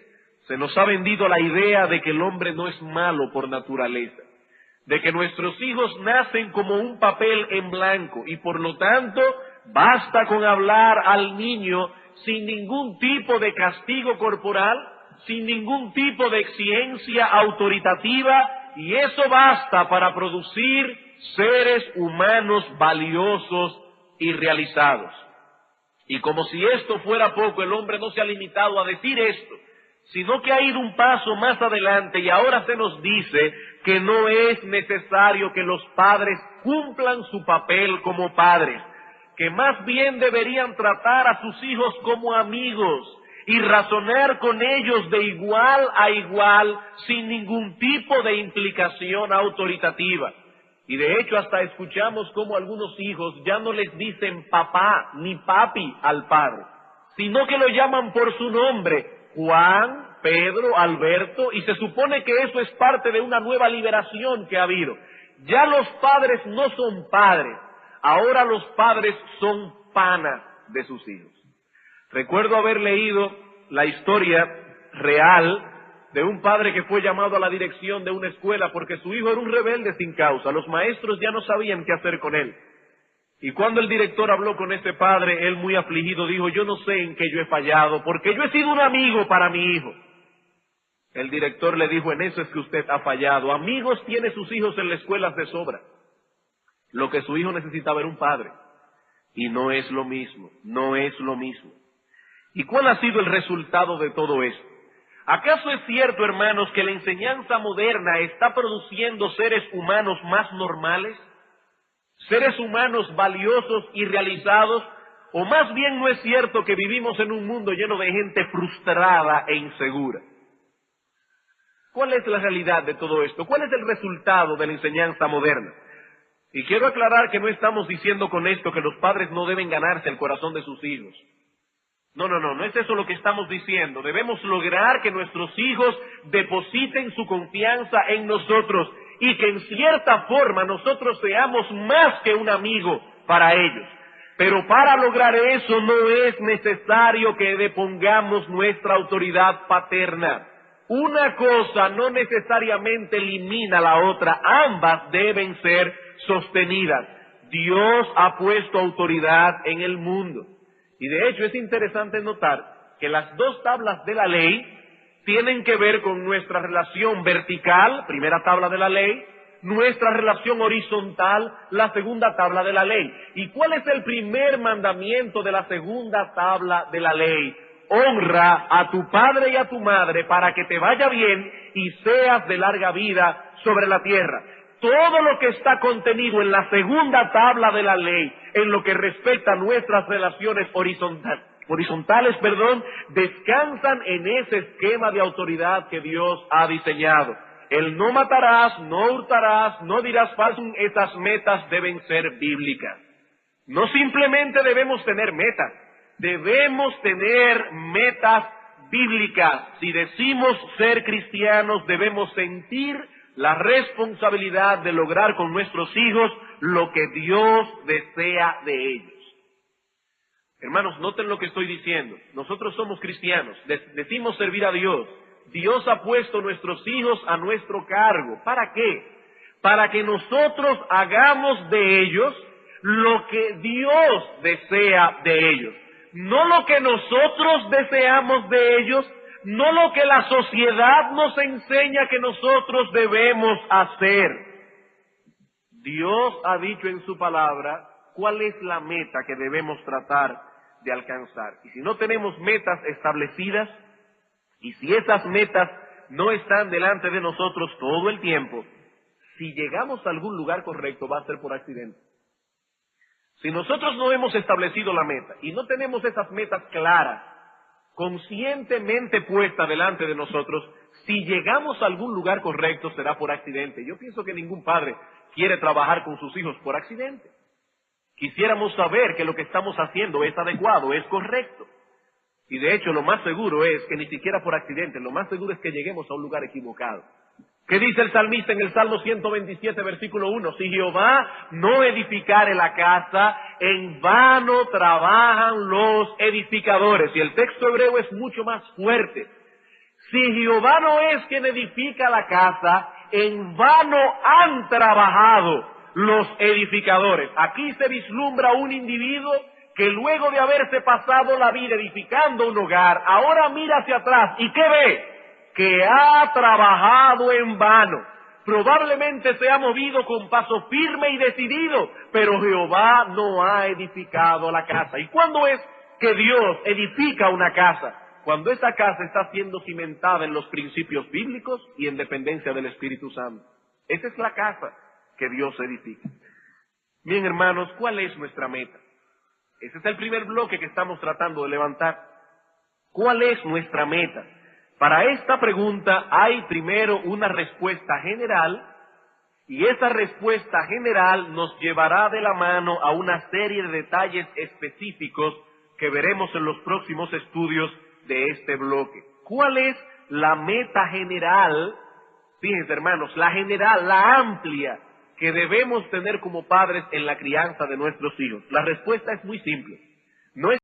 se nos ha vendido la idea de que el hombre no es malo por naturaleza, de que nuestros hijos nacen como un papel en blanco y por lo tanto basta con hablar al niño sin ningún tipo de castigo corporal, sin ningún tipo de exigencia autoritativa, y eso basta para producir seres humanos valiosos y realizados. Y como si esto fuera poco, el hombre no se ha limitado a decir esto, sino que ha ido un paso más adelante y ahora se nos dice que no es necesario que los padres cumplan su papel como padres, que más bien deberían tratar a sus hijos como amigos y razonar con ellos de igual a igual sin ningún tipo de implicación autoritativa. Y de hecho hasta escuchamos como algunos hijos ya no les dicen papá ni papi al padre, sino que lo llaman por su nombre, Juan, Pedro, Alberto, y se supone que eso es parte de una nueva liberación que ha habido. Ya los padres no son padres, ahora los padres son panas de sus hijos. Recuerdo haber leído la historia real de un padre que fue llamado a la dirección de una escuela porque su hijo era un rebelde sin causa. Los maestros ya no sabían qué hacer con él. Y cuando el director habló con ese padre, él muy afligido dijo, yo no sé en qué yo he fallado, porque yo he sido un amigo para mi hijo. El director le dijo, en eso es que usted ha fallado. Amigos tiene sus hijos en las escuelas de sobra. Lo que su hijo necesitaba era un padre. Y no es lo mismo, no es lo mismo. ¿Y cuál ha sido el resultado de todo esto? ¿Acaso es cierto, hermanos, que la enseñanza moderna está produciendo seres humanos más normales? ¿Seres humanos valiosos y realizados? ¿O más bien no es cierto que vivimos en un mundo lleno de gente frustrada e insegura? ¿Cuál es la realidad de todo esto? ¿Cuál es el resultado de la enseñanza moderna? Y quiero aclarar que no estamos diciendo con esto que los padres no deben ganarse el corazón de sus hijos. No es eso lo que estamos diciendo. Debemos lograr que nuestros hijos depositen su confianza en nosotros y que en cierta forma nosotros seamos más que un amigo para ellos. Pero para lograr eso no es necesario que depongamos nuestra autoridad paterna. Una cosa no necesariamente elimina la otra, ambas deben ser sostenidas. Dios ha puesto autoridad en el mundo. Y de hecho es interesante notar que las dos tablas de la ley tienen que ver con nuestra relación vertical, primera tabla de la ley, nuestra relación horizontal, la segunda tabla de la ley. ¿Y cuál es el primer mandamiento de la segunda tabla de la ley? Honra a tu padre y a tu madre para que te vaya bien y seas de larga vida sobre la tierra. Todo lo que está contenido en la segunda tabla de la ley, en lo que respecta a nuestras relaciones horizontales, descansan en ese esquema de autoridad que Dios ha diseñado. El no matarás, no hurtarás, no dirás falso, esas metas deben ser bíblicas. No simplemente debemos tener metas, debemos tener metas bíblicas. Si decimos ser cristianos, debemos sentir la responsabilidad de lograr con nuestros hijos lo que Dios desea de ellos. Hermanos, noten lo que estoy diciendo. Nosotros somos cristianos, decimos servir a Dios. Dios ha puesto nuestros hijos a nuestro cargo. ¿Para qué? Para que nosotros hagamos de ellos lo que Dios desea de ellos. No lo que nosotros deseamos de ellos, no lo que la sociedad nos enseña que nosotros debemos hacer. Dios ha dicho en su palabra cuál es la meta que debemos tratar de alcanzar. Y si no tenemos metas establecidas, y si esas metas no están delante de nosotros todo el tiempo, si llegamos a algún lugar correcto va a ser por accidente. Si nosotros no hemos establecido la meta y no tenemos esas metas claras, conscientemente puesta delante de nosotros, si llegamos a algún lugar correcto será por accidente. Yo pienso que ningún padre quiere trabajar con sus hijos por accidente. Quisiéramos saber que lo que estamos haciendo es adecuado, es correcto. Y de hecho lo más seguro es que ni siquiera por accidente, lo más seguro es que lleguemos a un lugar equivocado. ¿Qué dice el salmista en el Salmo 127, versículo 1? Si Jehová no edificare la casa, en vano trabajan los edificadores. Y el texto hebreo es mucho más fuerte. Si Jehová no es quien edifica la casa, en vano han trabajado los edificadores. Aquí se vislumbra un individuo que luego de haberse pasado la vida edificando un hogar, ahora mira hacia atrás y ¿qué ve? Que ha trabajado en vano. Probablemente se ha movido con paso firme y decidido, pero Jehová no ha edificado la casa. ¿Y cuándo es que Dios edifica una casa? cuando esa casa está siendo cimentada en los principios bíblicos y en dependencia del Espíritu Santo. Esa es la casa que Dios edifica. Bien, hermanos, ¿cuál es nuestra meta? Ese es el primer bloque que estamos tratando de levantar. ¿Cuál es nuestra meta? Para esta pregunta hay primero una respuesta general, y esa respuesta general nos llevará de la mano a una serie de detalles específicos que veremos en los próximos estudios de este bloque. ¿Cuál es la meta general? Fíjense, hermanos, la general, la amplia, que debemos tener como padres en la crianza de nuestros hijos. La respuesta es muy simple. No es